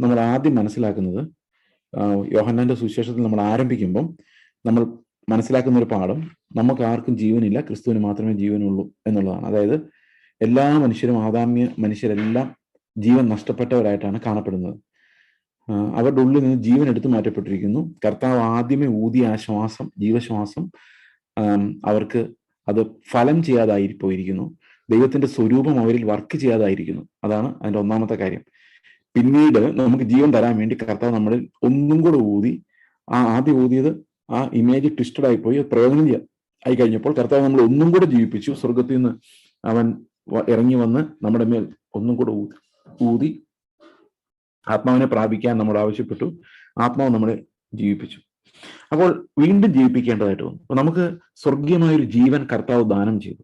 നമ്മൾ ആദ്യം മനസ്സിലാക്കുന്നത് യോഹന്നാന്റെ സുവിശേഷത്തിൽ നമ്മൾ ആരംഭിക്കുമ്പം നമ്മൾ മനസ്സിലാക്കുന്ന ഒരു പാഠം, നമുക്ക് ആർക്കും ജീവനില്ല, ക്രിസ്തുവിന് മാത്രമേ ജീവനുള്ളൂ എന്നുള്ളതാണ്. അതായത് എല്ലാ മനുഷ്യരും, ആദാമ്യ മനുഷ്യരെല്ലാം ജീവൻ നഷ്ടപ്പെട്ടവരായിട്ടാണ് കാണപ്പെടുന്നത്. അവരുടെ ഉള്ളിൽ നിന്ന് ജീവൻ എടുത്തു മാറ്റപ്പെട്ടിരിക്കുന്നു. കർത്താവ് ആദ്യമേ ഊതിയ ആ ശ്വാസം, ജീവശ്വാസം, അവർക്ക് അത് ഫലം ചെയ്യാതായി പോയിരിക്കുന്നു. ദൈവത്തിന്റെ സ്വരൂപം അവരിൽ വർക്ക് ചെയ്യാതായിരിക്കുന്നു. അതാണ് അതിന്റെ ഒന്നാമത്തെ കാര്യം. പിന്നീട് നമുക്ക് ജീവൻ തരാൻ വേണ്ടി കർത്താവ് നമ്മളിൽ ഒന്നും കൂടെ ഊതി, ആദ്യം ഊതിയത് ആ ഇമേജ് ട്വിസ്റ്റഡ് ആയിപ്പോയി, പ്രയോജനം ആയി കഴിഞ്ഞപ്പോൾ കർത്താവ് നമ്മൾ ഒന്നും കൂടെ ജീവിപ്പിച്ചു. സ്വർഗത്തിൽ നിന്ന് അവൻ ഇറങ്ങി വന്ന് നമ്മുടെ മേൽ ഒന്നും കൂടെ ഊതി ആത്മാവിനെ പ്രാപിക്കാൻ നമ്മോട് ആവശ്യപ്പെട്ടു. ആത്മാവ് നമ്മളെ ജീവിപ്പിച്ചു. അപ്പോൾ വീണ്ടും ജീവിപ്പിക്കേണ്ടതായിട്ട് വന്നു. അപ്പൊ നമുക്ക് സ്വർഗീയമായൊരു ജീവൻ കർത്താവ് ദാനം ചെയ്തു.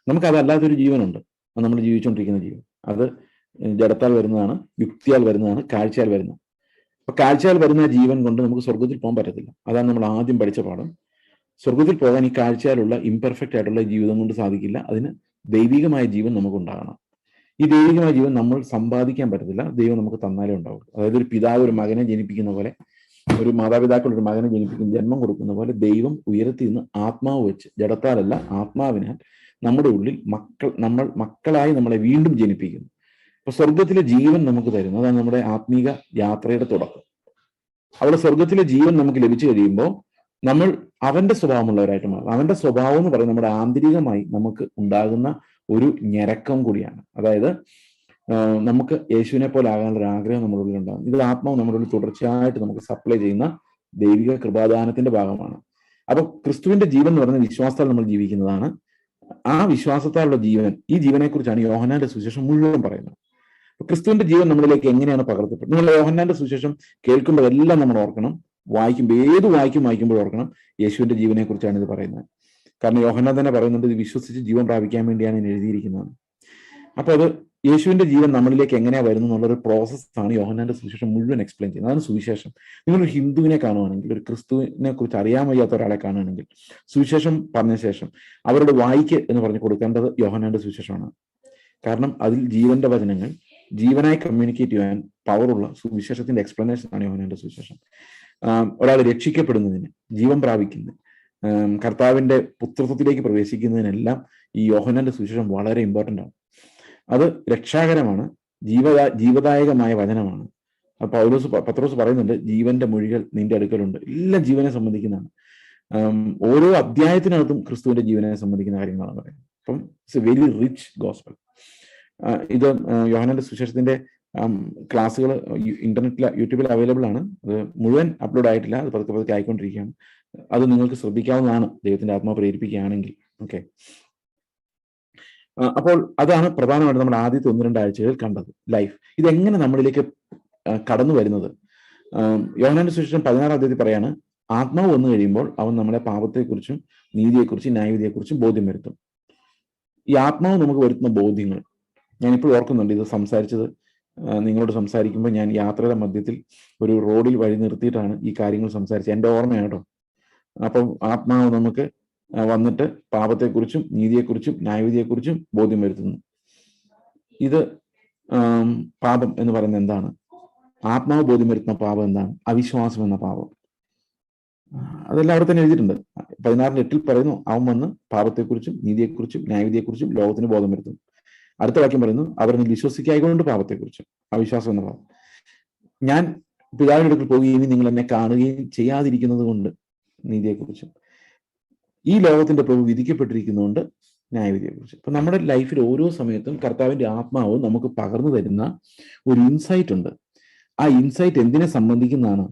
നമുക്ക് അതല്ലാത്തൊരു ജീവനുണ്ട്, അത് നമ്മൾ ജീവിച്ചുകൊണ്ടിരിക്കുന്ന ജീവൻ. അത് ജഡത്താൽ വരുന്നതാണ്, യുക്തിയാൽ വരുന്നതാണ്, കാഴ്ചയാൽ വരുന്നത്. അപ്പൊ കാഴ്ചയാൽ വരുന്ന ജീവൻ കൊണ്ട് നമുക്ക് സ്വർഗത്തിൽ പോകാൻ പറ്റത്തില്ല. അതാണ് നമ്മൾ ആദ്യം പഠിച്ച പാഠം. സ്വർഗത്തിൽ പോകാൻ ഈ കാഴ്ചയാലുള്ള ഇംപെർഫെക്റ്റ് ആയിട്ടുള്ള ജീവിതം കൊണ്ട് സാധിക്കില്ല. അതിന് ദൈവികമായ ജീവൻ നമുക്ക് ഉണ്ടാകണം. ഈ ദൈവികമായ ജീവൻ നമ്മൾ സമ്പാദിക്കാൻ പറ്റത്തില്ല, ദൈവം നമുക്ക് തന്നാലേ ഉണ്ടാവുള്ളൂ. അതായത് ഒരു പിതാവ് ഒരു മകനെ ജനിപ്പിക്കുന്ന പോലെ, ഒരു മാതാപിതാക്കൾ ഒരു മകനെ ജന്മം കൊടുക്കുന്ന പോലെ, ദൈവം ഉയരത്തിൽ നിന്ന് ആത്മാവ് വെച്ച്, ജഡത്താലല്ല ആത്മാവിനാൽ നമ്മുടെ ഉള്ളിൽ മക്കളായി നമ്മളെ വീണ്ടും ജനിപ്പിക്കുന്നു. അപ്പൊ സ്വർഗത്തിലെ ജീവൻ നമുക്ക് തരുന്നു. അതാണ് നമ്മുടെ ആത്മീക യാത്രയുടെ തുടക്കം. അവിടെ സ്വർഗത്തിലെ ജീവൻ നമുക്ക് ലഭിച്ചു കഴിയുമ്പോൾ നമ്മൾ അവന്റെ സ്വഭാവമുള്ളവരായിട്ട് മാറും. അവന്റെ സ്വഭാവം എന്ന് പറയുന്നത് നമ്മുടെ ആന്തരികമായി നമുക്ക് ഉണ്ടാകുന്ന ഒരു ഞരക്കം കൂടിയാണ്. അതായത് നമുക്ക് യേശുവിനെ പോലെ ആകാനുള്ള ഒരു ആഗ്രഹം നമ്മുടെ ഉള്ളിൽ ഉണ്ടാകും. ഇത് ആത്മാവ് നമ്മുടെ ഉള്ളിൽ തുടർച്ചയായിട്ട് നമുക്ക് സപ്ലൈ ചെയ്യുന്ന ദൈവിക കൃപാദാനത്തിന്റെ ഭാഗമാണ്. അപ്പൊ ക്രിസ്തുവിന്റെ ജീവൻ എന്ന് പറയുന്ന വിശ്വാസത്താൽ നമ്മൾ ജീവിക്കുന്നതാണ്. ആ വിശ്വാസത്താലുള്ള ജീവൻ, ഈ ജീവനെ കുറിച്ചാണ് യോഹന്നാന്റെ സുവിശേഷം മുഴുവൻ പറയുന്നത്. ക്രിസ്തുവിന്റെ ജീവൻ നമ്മളിലേക്ക് എങ്ങനെയാണ് പകർത്തപ്പെട്ടത്? നിങ്ങൾ യോഹന്നാന്റെ സുവിശേഷം കേൾക്കുമ്പോൾ എല്ലാം നമ്മൾ ഓർക്കണം, ഏത് വായിക്കുമ്പോൾ ഓർക്കണം, യേശുവിന്റെ ജീവനെ കുറിച്ചാണ് ഇത് പറയുന്നത്. കാരണം യോഹന്നാൻ തന്നെ പറയുന്നുണ്ട്, ഇത് വിശ്വസിച്ച് ജീവൻ പ്രാപിക്കാൻ വേണ്ടിയാണ് ഇത് എഴുതിയിരിക്കുന്നത്. അപ്പൊ അത് യേശുവിന്റെ ജീവൻ നമ്മളിലേക്ക് എങ്ങനെയാ വരുന്നു എന്നുള്ളൊരു പ്രോസസ്സാണ് യോഹന്നാന്റെ സുവിശേഷം മുഴുവൻ എക്സ്പ്ലെയിൻ ചെയ്യുന്നത്. അതാണ് സുവിശേഷം. നിങ്ങളൊരു ഹിന്ദുവിനെ കാണുവാണെങ്കിൽ, ഒരു ക്രിസ്തുവിനെ കുറിച്ച് അറിയാൻ വയ്യാത്ത ഒരാളെ കാണുകയാണെങ്കിൽ, സുവിശേഷം പറഞ്ഞ ശേഷം അവരുടെ വായിക്ക് എന്ന് പറഞ്ഞു കൊടുക്കേണ്ടത് യോഹന്നാന്റെ സുവിശേഷമാണ്. കാരണം അതിൽ ജീവന്റെ വചനങ്ങൾ ജീവനായി കമ്മ്യൂണിക്കേറ്റ് ചെയ്യാൻ പവറുള്ള സുവിശേഷത്തിന്റെ എക്സ്പ്ലനേഷൻ ആണ് യോഹന്നാന്റെ സുവിശേഷം. ഒരാൾ രക്ഷിക്കപ്പെടുന്നതിന്, ജീവൻ പ്രാപിക്കുന്നതിന്, കർത്താവിന്റെ പുത്രത്വത്തിലേക്ക് പ്രവേശിക്കുന്നതിനെല്ലാം ഈ യോഹന്നാന്റെ സുവിശേഷം വളരെ ഇമ്പോർട്ടൻ്റ് ആണ്. അത് രക്ഷാകരമാണ്, ജീവദായകമായ വചനമാണ്. പത്രോസ് പറയുന്നുണ്ട്, ജീവന്റെ മൊഴികൾ നിന്റെ അടുക്കലുണ്ട്. എല്ലാം ജീവനെ സംബന്ധിക്കുന്നതാണ്. ഓരോ അധ്യായത്തിനകത്തും ക്രിസ്തുവിന്റെ ജീവനെ സംബന്ധിക്കുന്ന കാര്യങ്ങളാണ് പറയുന്നത്. അപ്പം it's A very rich gospel. ഇത് യോഹന്നാന്റെ സുവിശേഷത്തിന്റെ ക്ലാസ്സുകൾ ഇന്റർനെറ്റിൽ, യൂട്യൂബിൽ അവൈലബിൾ ആണ്. അത് മുഴുവൻ അപ്ലോഡ് ആയിട്ടില്ല, അത് പതുക്കെ ആയിക്കൊണ്ടിരിക്കുകയാണ്. അത് നിങ്ങൾക്ക് ശ്രദ്ധിക്കാവുന്നതാണ്, ദൈവത്തിന്റെ ആത്മാവ് പ്രേരിപ്പിക്കുകയാണെങ്കിൽ. ഓക്കെ, അപ്പോൾ അതാണ് പ്രധാനമായിട്ട് നമ്മൾ ആദ്യത്തെ 1-2 ആഴ്ചകളിൽ കണ്ടത്. ലൈഫ് ഇതെങ്ങനെ നമ്മളിലേക്ക് കടന്നു വരുന്നത്. യോഹന്നാന്റെ സുവിശേഷം 16-ാം അധ്യായത്തിൽ പറയാണ്, ആത്മാവ് വന്നു കഴിയുമ്പോൾ അവൻ നമ്മളെ പാപത്തെക്കുറിച്ചും നീതിയെക്കുറിച്ചും ന്യായവിധിയെക്കുറിച്ചും ബോധ്യം വരുത്തും. ഈ ആത്മാവ് നമുക്ക് വരുത്തുന്ന ബോധ്യങ്ങൾ ഞാനിപ്പോൾ ഓർക്കുന്നുണ്ട്. ഇത് സംസാരിച്ചത് നിങ്ങളോട് സംസാരിക്കുമ്പോൾ ഞാൻ യാത്രയുടെ മധ്യത്തിൽ ഒരു റോഡിൽ വഴി നിർത്തിയിട്ടാണ് ഈ കാര്യങ്ങൾ സംസാരിച്ചത്. എൻ്റെ ഓർമ്മയാണ് കേട്ടോ. അപ്പം ആത്മാവ് നമുക്ക് വന്നിട്ട് പാപത്തെക്കുറിച്ചും നീതിയെക്കുറിച്ചും ന്യായവിധിയെക്കുറിച്ചും ബോധ്യം വരുത്തുന്നു. ഇത് പാപം എന്ന് പറയുന്നത് എന്താണ്? ആത്മാവ് ബോധ്യം വരുത്തുന്ന പാപം എന്താണ്? അവിശ്വാസം എന്ന പാപം. അതെല്ലാം അവിടെ തന്നെ എഴുതിയിട്ടുണ്ട്. 16:8 പറയുന്നു, അവൻ വന്ന് പാപത്തെക്കുറിച്ചും നീതിയെക്കുറിച്ചും ന്യായവിധിയെക്കുറിച്ചും ലോകത്തിന് ബോധം വരുത്തുന്നു. അടുത്ത വാക്യം പറയുന്നു, അവരിൽ വിശ്വസിക്കായകൊണ്ട് പാപത്തെക്കുറിച്ചും. അവിശ്വാസം എന്ന പാപം. ഞാൻ പിതാവിന്റെ അടുക്കൽ പോവുകയും നിങ്ങൾ എന്നെ കാണുകയും ചെയ്യാതിരിക്കുന്നത് കൊണ്ട് നീതിയെക്കുറിച്ചും. ഈ ലോകത്തിന്റെ പ്രഭു വിധിക്കപ്പെട്ടിരിക്കുന്നതുകൊണ്ട് ന്യായവിധിയെക്കുറിച്ച്. അപ്പൊ നമ്മുടെ ലൈഫിൽ ഓരോ സമയത്തും കർത്താവിന്റെ ആത്മാവ് നമുക്ക് പകർന്നു തരുന്ന ഒരു ഇൻസൈറ്റ് ഉണ്ട്. ആ ഇൻസൈറ്റ് എന്തിനെ സംബന്ധിക്കുന്നതാണ്?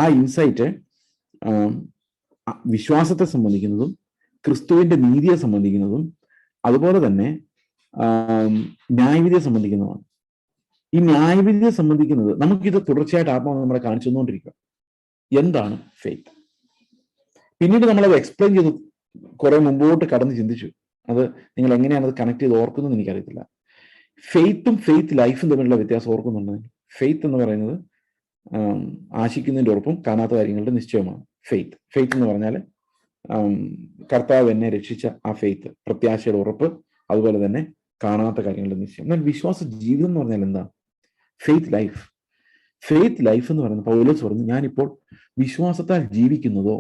ആ ഇൻസൈറ്റ് വിശ്വാസത്തെ സംബന്ധിക്കുന്നതും ക്രിസ്തുവിന്റെ നീതിയെ സംബന്ധിക്കുന്നതും അതുപോലെ തന്നെ ന്യായവിധിയെ സംബന്ധിക്കുന്നതാണ്. ഈ ന്യായവിധിയെ സംബന്ധിക്കുന്നത് നമുക്കിത് തുടർച്ചയായിട്ട് ആത്മാവ് നമ്മളെ കാണിച്ചു തന്നുകൊണ്ടിരിക്കുക. എന്താണ് ഫെയ്ത്ത്? പിന്നീട് നമ്മളത് എക്സ്പ്ലെയിൻ ചെയ്ത് കുറെ മുമ്പോട്ട് കടന്ന് ചിന്തിച്ചു. അത് നിങ്ങൾ എങ്ങനെയാണ് അത് കണക്ട് ചെയ്ത് ഓർക്കുന്നതെന്ന് എനിക്കറിയത്തില്ല. ഫെയ്ത്തും ഫെയ്ത്ത് ലൈഫും തമ്മിലുള്ള വ്യത്യാസം ഓർക്കുന്നുണ്ടെങ്കിൽ, ഫെയ്ത്ത് എന്ന് പറയുന്നത് ആശിക്കുന്നതിൻ്റെ ഉറപ്പും കാണാത്ത കാര്യങ്ങളുടെ നിശ്ചയമാണ് ഫെയ്ത്ത് എന്ന് പറഞ്ഞാൽ കർത്താവ് എന്നെ രക്ഷിച്ച ആ ഫെയ്ത്ത്, പ്രത്യാശയുടെ ഉറപ്പ്, അതുപോലെ തന്നെ കാണാത്ത കാര്യങ്ങളുടെ നിശ്ചയം. എന്നാൽ വിശ്വാസ ജീവിതം എന്ന് പറഞ്ഞാൽ എന്താ? Faith life. ഫെയ്ത്ത് ലൈഫ് എന്ന് പറയുന്നത് പൗലോസ് പറഞ്ഞു, ഞാനിപ്പോൾ വിശ്വാസത്താൽ ജീവിക്കുന്നതോ,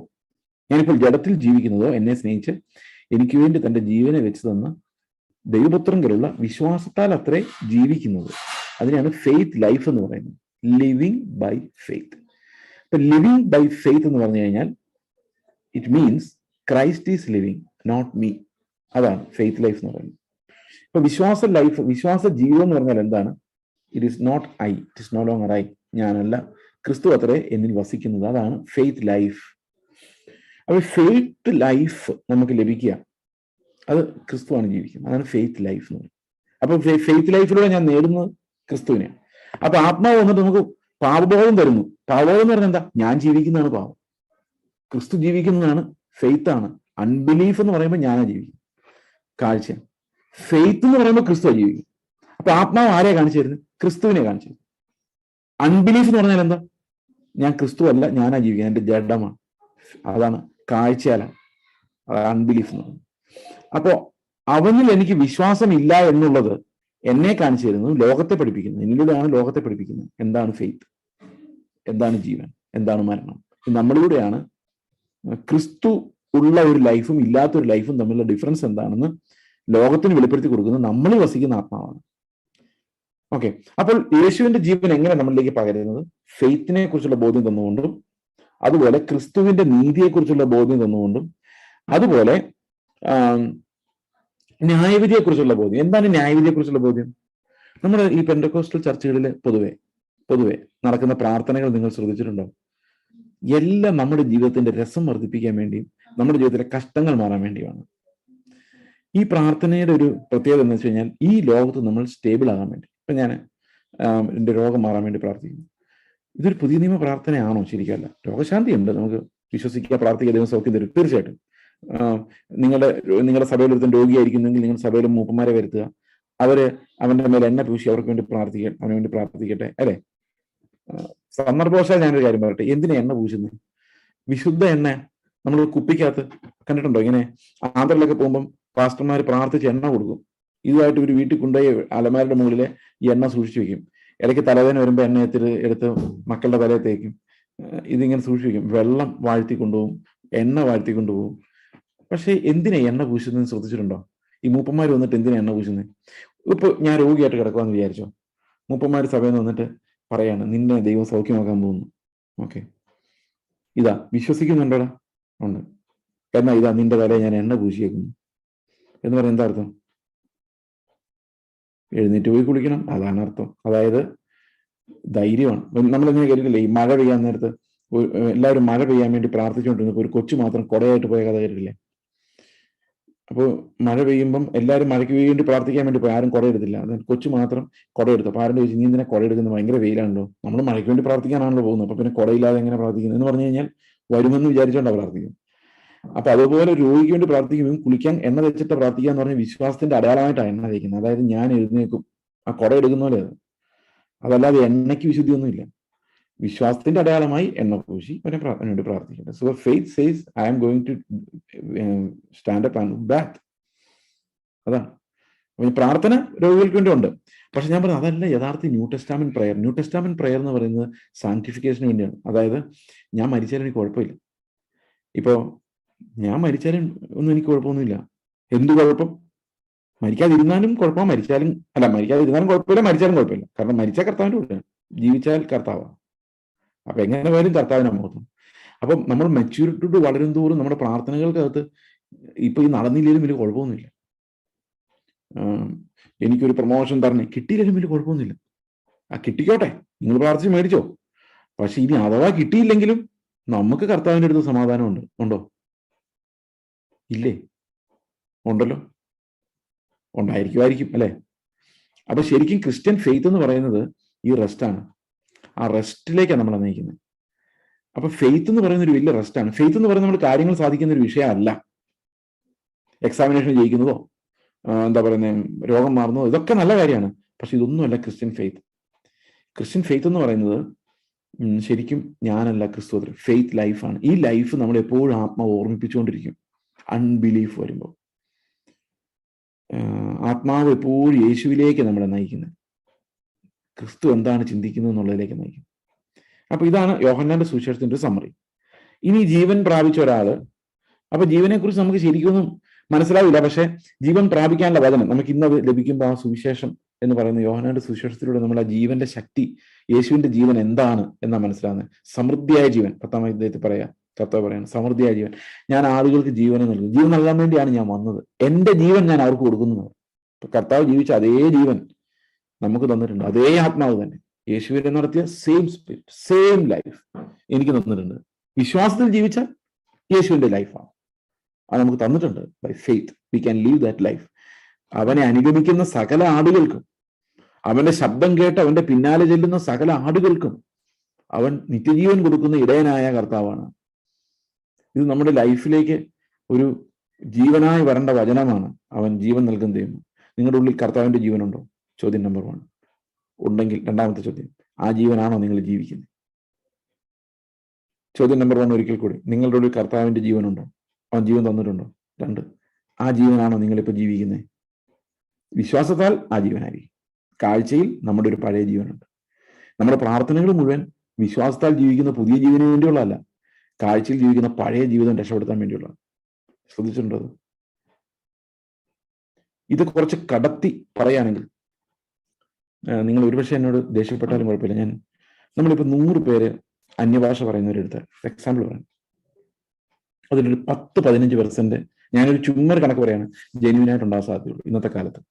ഞാനിപ്പോൾ ജഡത്തിൽ ജീവിക്കുന്നതോ എന്നെ സ്നേഹിച്ച് എനിക്ക് വേണ്ടി തന്റെ ജീവനെ വെച്ച് തന്ന ദൈവപുത്രങ്കിലുള്ള വിശ്വാസത്താൽ അത്രേ ജീവിക്കുന്നത്. അതിനെയാണ് ഫെയ്ത്ത് ലൈഫ് എന്ന് പറയുന്നത്, ലിവിങ് ബൈ ഫെയ്ത്ത്. അപ്പൊ ലിവിങ് ബൈ ഫെയ്ത്ത് എന്ന് പറഞ്ഞു കഴിഞ്ഞാൽ it means Christ is living, not me. അതാണ് ഫെയ്ത്ത് ലൈഫ് എന്ന് പറയുന്നത്. ഇപ്പൊ വിശ്വാസ ജീവിതം എന്ന് പറഞ്ഞാൽ എന്താണ്? It is not I, it is no longer I, ഞാനല്ല, ക്രിസ്തു അത്രേ എന്നിൽ വസിക്കുന്നത്. അതാണ് ഫെയ്ത്ത് ലൈഫ്. അപ്പൊ ഫെയ്ത്ത് ലൈഫ് നമുക്ക് ലഭിക്കുക, അത് ക്രിസ്തുവാണ് ജീവിക്കുന്നത്. അതാണ് ഫെയ്ത്ത് ലൈഫ് എന്ന് പറയുന്നത്. അപ്പൊ ഫെയ്ത്ത് ലൈഫിലൂടെ ഞാൻ നേടുന്നത് ക്രിസ്തുവിനെയാണ്. അപ്പൊ ആത്മാവ് വന്നിട്ട് നമുക്ക് പാപബോധം തരുന്നു. പാപബോധം എന്ന് പറഞ്ഞാൽ എന്താ? ഞാൻ ജീവിക്കുന്നതാണ് പാപം, ക്രിസ്തു ജീവിക്കുന്നതാണ് ഫെയ്ത്താണ്. അൺബിലീഫ് എന്ന് പറയുമ്പോൾ ഞാനാ ജീവിക്കും, കാഴ്ച. ഫെയ്ത്ത് എന്ന് പറയുമ്പോൾ ക്രിസ്തു ജീവിക്കും. അപ്പൊ ആത്മാവ് ആരെയാ കാണിച്ചു തരുന്നത്? ക്രിസ്തുവിനെ കാണിച്ചു തരുന്നത്. അൺബിലീഫ് എന്ന് പറഞ്ഞാൽ എന്താ? ഞാൻ ക്രിസ്തു അല്ല, ഞാനാ ജീവിക്കുന്നത്, എന്റെ ജഡമാണ്. അതാണ് കാഴ്ചയാലാണ്, അതാണ് അൺബിലീഫ് എന്ന് പറയുന്നത്. അപ്പോ അവനിൽ എനിക്ക് വിശ്വാസം ഇല്ല എന്നുള്ളത് എന്നെ കാണിച്ചു തരുന്നത്, ലോകത്തെ പഠിപ്പിക്കുന്നത്, എന്നിലൂടെയാണ് ലോകത്തെ പഠിപ്പിക്കുന്നത്. എന്താണ് ഫെയ്ത്ത്, എന്താണ് ജീവൻ, എന്താണ് മരണം. നമ്മളിലൂടെയാണ് ക്രിസ്തു ഉള്ള ഒരു ലൈഫും ഇല്ലാത്തൊരു ലൈഫും തമ്മിലുള്ള ഡിഫറൻസ് എന്താണെന്ന് ലോകത്തിന് വെളിപ്പെടുത്തി കൊടുക്കുന്നത് നമ്മളിൽ വസിക്കുന്ന ആത്മാവാണ്. ഓക്കെ, അപ്പോൾ യേശുവിന്റെ ജീവൻ എങ്ങനെ നമ്മളിലേക്ക് പകരുന്നത്? ഫെയ്ത്തിനെ കുറിച്ചുള്ള ബോധ്യം തന്നുകൊണ്ടും, അതുപോലെ ക്രിസ്തുവിന്റെ നീതിയെക്കുറിച്ചുള്ള ബോധ്യം തന്നുകൊണ്ടും, അതുപോലെ ന്യായവിധിയെക്കുറിച്ചുള്ള ബോധ്യം. എന്താണ് ന്യായവിധിയെക്കുറിച്ചുള്ള ബോധ്യം? നമ്മുടെ ഈ പെന്തക്കോസ്റ്റൽ ചർച്ചുകളിൽ പൊതുവെ നടക്കുന്ന പ്രാർത്ഥനകൾ നിങ്ങൾ ശ്രദ്ധിച്ചിട്ടുണ്ടോ? എല്ലാം നമ്മുടെ ജീവിതത്തിന്റെ രസം വർദ്ധിപ്പിക്കാൻ വേണ്ടിയും നമ്മുടെ ജീവിതത്തിലെ കഷ്ടങ്ങൾ മാറാൻ വേണ്ടിയുമാണ്. ഈ പ്രാർത്ഥനയുടെ ഒരു പ്രത്യേകത എന്ന് വെച്ച് കഴിഞ്ഞാൽ, ഈ ലോകത്ത് നമ്മൾ സ്റ്റേബിൾ ആകാൻ വേണ്ടി. ഇപ്പൊ ഞാൻ എൻ്റെ രോഗം മാറാൻ വേണ്ടി പ്രാർത്ഥിക്കുന്നു. ഇതൊരു പുതിയ നിയമ പ്രാർത്ഥനയാണോ? ശരിക്കല്ല. രോഗശാന്തിയുണ്ട്, നമുക്ക് വിശ്വസിക്കുക, പ്രാർത്ഥിക്കുക, ദൈവം സൗഖ്യം തരും. തീർച്ചയായിട്ടും നിങ്ങളുടെ സഭയിൽ ഒരുത്തൻ രോഗിയായിരിക്കുന്നെങ്കിൽ നിങ്ങൾ സഭയിൽ മൂപ്പന്മാരെ വരുത്തുക, അവന്റെ മേലെ എണ്ണ പൂശി അവർക്ക് വേണ്ടി അവന് വേണ്ടി പ്രാർത്ഥിക്കട്ടെ, അല്ലെ? സന്ദർഭവശാൽ ഞാനൊരു കാര്യം പറയട്ടെ, എന്തിനാ എണ്ണ പൂശുന്നത്? വിശുദ്ധ എണ്ണ നമ്മൾ കുപ്പിക്കകത്ത് കണ്ടിട്ടുണ്ടോ? ഇങ്ങനെ ആന്ധ്രയിലൊക്കെ പോകുമ്പം പാസ്റ്റർമാർ പ്രാർത്ഥിച്ച് എണ്ണ കൊടുക്കും. ഇതുമായിട്ട് ഒരു വീട്ടിൽ കൊണ്ടുപോയി അലമാരുടെ മുകളിലെ ഈ എണ്ണ സൂക്ഷിച്ചു വെക്കും. ഇടയ്ക്ക് തലവേദന വരുമ്പോൾ എണ്ണ എടുത്ത് മക്കളുടെ തലയെ തേക്കും. ഇതിങ്ങനെ സൂക്ഷിച്ചു വെക്കും. വെള്ളം വാഴ്ത്തി കൊണ്ടുപോകും, എണ്ണ വാഴ്ത്തി കൊണ്ടുപോകും. പക്ഷെ എന്തിനാ എണ്ണ പൂശുന്നതെന്ന് ശ്രദ്ധിച്ചിട്ടുണ്ടോ? ഈ മൂപ്പന്മാർ വന്നിട്ട് എന്തിനാ എണ്ണ പൂശുന്നത്? ഇപ്പൊ ഞാൻ രോഗിയായിട്ട് കിടക്കുവാന്ന് വിചാരിച്ചോ, മൂപ്പന്മാർ സഭയിൽ നിന്ന് വന്നിട്ട് പറയാണ്, നിന്നെ ദൈവം സൗഖ്യമാക്കാൻ പോകുന്നു. ഓക്കെ, ഇതാ വിശ്വസിക്കുന്നുണ്ടോടാ? ഉണ്ട്. എന്നാ ഇതാ നിന്റെ തലയെ ഞാൻ എണ്ണ പൂശിയേക്കുന്നു എന്ന് പറയാൻ എന്താ അർത്ഥം? എഴുന്നേറ്റ് പോയി കുളിക്കണം, അതാണ് അർത്ഥം. അതായത് ധൈര്യമാണ്. നമ്മളെങ്ങനെ കേട്ടിട്ടില്ലേ, ഈ മഴ പെയ്യാൻ നേരത്ത് എല്ലാവരും മഴ പെയ്യാൻ വേണ്ടി പ്രാർത്ഥിച്ചുകൊണ്ടിരുന്നപ്പോൾ ഒരു കൊച്ചു മാത്രം കുടയായിട്ട് പോയ കഥ കേട്ടിട്ടില്ലേ? അപ്പോൾ മഴ പെയ്യുമ്പം എല്ലാവരും മഴയ്ക്ക് വേണ്ടി പ്രാർത്ഥിക്കാൻ വേണ്ടി പോയി, ആരും കുടയെടുത്തില്ല. അത് കൊച്ചു മാത്രം കുടയെടുത്തു. അപ്പൊ ആരും ചോദിച്ചു, നീ എന്തിനാ കുടയെടുക്കുന്നത്? ഭയങ്കര വെയിലാണല്ലോ, നമ്മൾ മഴയ്ക്ക് വേണ്ടി പ്രാർത്ഥിക്കാനാണല്ലോ പോകുന്നത്, അപ്പൊ പിന്നെ കുടയില്ലാതെ എങ്ങനെ പ്രാർത്ഥിക്കുന്നത് എന്ന് പറഞ്ഞു കഴിഞ്ഞാൽ വരുമെന്ന് വിചാരിച്ചുകൊണ്ടാണ് പ്രാർത്ഥിക്കുന്നത്. അപ്പൊ അതുപോലെ രോഗിക്ക് വേണ്ടി പ്രാർത്ഥിക്കുമ്പോൾ കുളിക്കാൻ എണ്ണ വെച്ചിട്ട് പ്രാർത്ഥിക്കുക എന്ന് പറഞ്ഞാൽ വിശ്വാസത്തിന്റെ അടയാളമായിട്ടാണ് എണ്ണ തേക്കുന്നത്. അതായത് ഞാൻ എഴുന്നേക്കും, ആ കുട എടുക്കുന്ന പോലെ. അതല്ലാതെ എണ്ണയ്ക്ക് വിശുദ്ധിയൊന്നുമില്ല. വിശ്വാസത്തിന്റെ അടയാളമായി എണ്ണ പൂശി അവനെ വേണ്ടി പ്രാർത്ഥിക്കട്ടെ. So faith says I am going to stand up and back. അതാണ് പ്രാർത്ഥന രോഗികൾക്ക് വേണ്ടി ഉണ്ട്. പക്ഷെ ഞാൻ പറഞ്ഞു, അതല്ല യഥാർത്ഥ New Testament prayer. New Testament prayer എന്ന് പറയുന്നത് സാന്റിഫിക്കേഷന് വേണ്ടിയാണ്. അതായത് ഞാൻ മരിച്ചാലും എനിക്ക് കുഴപ്പമില്ല. ഇപ്പോ ഞാൻ മരിച്ചാലും ഒന്നും എനിക്ക് കുഴപ്പമൊന്നുമില്ല. എന്ത് കുഴപ്പം? മരിക്കാതിരുന്നാലും കുഴപ്പം, മരിക്കാതിരുന്നാലും കുഴപ്പമില്ല, മരിച്ചാലും കുഴപ്പമില്ല. കാരണം മരിച്ചാൽ കർത്താവിന്റെ കൂടെയാണ്, ജീവിച്ചാൽ കർത്താവാണ്. അപ്പൊ എങ്ങനെ പോയാലും കർത്താവിനെ മഹത്വം. അപ്പം നമ്മൾ മെച്യൂരിറ്റി വളരും തോറും നമ്മുടെ പ്രാർത്ഥനകൾക്കകത്ത് ഇപ്പൊ ഈ നടന്നില്ലെങ്കിലും വലിയ കുഴപ്പമൊന്നുമില്ല. എനിക്കൊരു പ്രൊമോഷൻ തരണേ, കിട്ടിയില്ലെങ്കിലും വലിയ കുഴപ്പമൊന്നുമില്ല. ആ കിട്ടിക്കോട്ടെ, നിങ്ങൾ പ്രാർത്ഥിച്ച് മേടിച്ചോ. പക്ഷെ ഇനി അഥവാ കിട്ടിയില്ലെങ്കിലും നമുക്ക് കർത്താവിൻ്റെ അടുത്ത് സമാധാനമുണ്ട്. ഉണ്ടോ? ഇല്ലേ? ഉണ്ടല്ലോ, ഉണ്ടായിരിക്കും അല്ലെ? അപ്പൊ ശരിക്കും ക്രിസ്ത്യൻ ഫെയ്ത്ത് എന്ന് പറയുന്നത് ഈ റെസ്റ്റാണ്. ആ റെസ്റ്റിലേക്കാണ് നമ്മളെ നയിക്കുന്നത്. അപ്പൊ ഫെയ്ത്ത് എന്ന് പറയുന്ന ഒരു വലിയ റെസ്റ്റാണ്. ഫെയ്ത്ത് എന്ന് പറയുന്നത് നമ്മൾ കാര്യങ്ങൾ സാധിക്കുന്ന ഒരു വിഷയമല്ല. എക്സാമിനേഷൻ ജയിക്കുന്നതോ എന്താ പറയുന്നത്, രോഗം മാറുന്നതോ, ഇതൊക്കെ നല്ല കാര്യമാണ്. പക്ഷെ ഇതൊന്നുമല്ല ക്രിസ്ത്യൻ ഫെയ്ത്ത്. ക്രിസ്ത്യൻ ഫെയ്ത്ത് എന്ന് പറയുന്നത് ശരിക്കും ഞാനല്ല, ക്രിസ്തു ഫെയ്ത്ത് ലൈഫാണ്. ഈ ലൈഫ് നമ്മൾ എപ്പോഴും ആത്മാവ് ഓർമ്മിപ്പിച്ചുകൊണ്ടിരിക്കും. അൺബിലീഫ് വരുമ്പോൾ ആത്മാവ് എപ്പോഴും യേശുവിലേക്ക് നമ്മളെ നയിക്കുന്നത്, ക്രിസ്തു എന്താണ് ചിന്തിക്കുന്നത് എന്നുള്ളതിലേക്ക് നയിക്കും. അപ്പൊ ഇതാണ് യോഹന്നാന്റെ സുവിശേഷത്തിന്റെ ഒരു സമ്മറി. ഇനി ജീവൻ പ്രാപിച്ച ഒരാള്, അപ്പൊ ജീവനെ കുറിച്ച് നമുക്ക് ശരിക്കൊന്നും മനസ്സിലാവില്ല. പക്ഷെ ജീവൻ പ്രാപിക്കാനുള്ള വചനം നമുക്ക് ഇന്നത് ലഭിക്കുമ്പോൾ ആ സുവിശേഷം എന്ന് പറയുന്ന യോഹന്നാന്റെ സുവിശേഷത്തിലൂടെ നമ്മൾ ആ ജീവന്റെ ശക്തി, യേശുവിന്റെ ജീവൻ എന്താണ് എന്നാ മനസ്സിലാകുന്നത്. സമൃദ്ധിയായ ജീവൻ, 10-ാം അധ്യായത്തിൽ പറയാ, കർത്താവ് പറയാണ് സമൃദ്ധിയായ ജീവൻ. ഞാൻ ആളുകൾക്ക് ജീവനെ നൽകും, ജീവൻ നൽകാൻ വേണ്ടിയാണ് ഞാൻ വന്നത്, എന്റെ ജീവൻ ഞാൻ അവർക്ക് കൊടുക്കുന്നു. കർത്താവ് ജീവിച്ച അതേ ജീവൻ നമുക്ക് തന്നിട്ടുണ്ട്, അതേ ആത്മാവ് തന്നെ യേശുവിനെ നടത്തിയ സെയിം സ്പിരിറ്റ്, സെയിം ലൈഫ് എനിക്ക് തന്നിട്ടുണ്ട്. വിശ്വാസത്തിൽ ജീവിച്ചാൽ യേശുവിന്റെ ലൈഫാണ്, അത് നമുക്ക് തന്നിട്ടുണ്ട്. By faith we can live that life. അവനെ അനുഗമിക്കുന്ന സകല ആടുകൾക്കും, അവന്റെ ശബ്ദം കേട്ട് അവന്റെ പിന്നാലെ ചെല്ലുന്ന സകല ആടുകൾക്കും അവൻ നിത്യജീവൻ കൊടുക്കുന്ന ഇടയനായ കർത്താവാണ്. ഇത് നമ്മുടെ ലൈഫിലേക്ക് ഒരു ജീവനായി വരേണ്ട വചനമാണ്. അവൻ ജീവൻ നൽകുന്ന ദൈവം. നിങ്ങളുടെ ഉള്ളിൽ കർത്താവിന്റെ ജീവനുണ്ടോ? ചോദ്യം നമ്പർ 1. ഉണ്ടെങ്കിൽ രണ്ടാമത്തെ ചോദ്യം, ആ ജീവനാണോ നിങ്ങൾ ജീവിക്കുന്നത്? ചോദ്യം നമ്പർ 1 ഒരിക്കൽ കൂടി, നിങ്ങളുടെ ഉള്ളിൽ കർത്താവിന്റെ ജീവനുണ്ടോ? അവൻ ജീവൻ തന്നിട്ടുണ്ടോ? 2, ആ ജീവനാണോ നിങ്ങളിപ്പോ ജീവിക്കുന്നത്? വിശ്വാസത്താൽ ആ ജീവനായിരിക്കും. കാഴ്ചയിൽ നമ്മുടെ ഒരു പഴയ ജീവനുണ്ട്. നമ്മുടെ പ്രാർത്ഥനകൾ മുഴുവൻ വിശ്വാസത്താൽ ജീവിക്കുന്ന പുതിയ ജീവന് വേണ്ടിയുള്ളതല്ല, കാഴ്ചയിൽ ജീവിക്കുന്ന പഴയ ജീവിതം രക്ഷപ്പെടുത്താൻ വേണ്ടിയുള്ളതാണ്. ശ്രദ്ധിച്ചിട്ടുണ്ടോ? ഇത് കുറച്ച് കടത്തി പറയുകയാണെങ്കിൽ, നിങ്ങൾ ഒരുപക്ഷെ എന്നോട് ദേഷ്യപ്പെട്ടാലും കുഴപ്പമില്ല, നമ്മളിപ്പോ 100 പേര് അന്യഭാഷ പറയുന്നവരെടുത്ത് എക്സാമ്പിൾ പറയാം, അതിലൊരു 10-15% ഞാനൊരു ചുമ്മാ കണക്ക് പറയാണ്, ജെന്യൂനായിട്ട് ഉണ്ടാകാൻ സാധ്യതയുള്ളൂ ഇന്നത്തെ കാലത്ത്.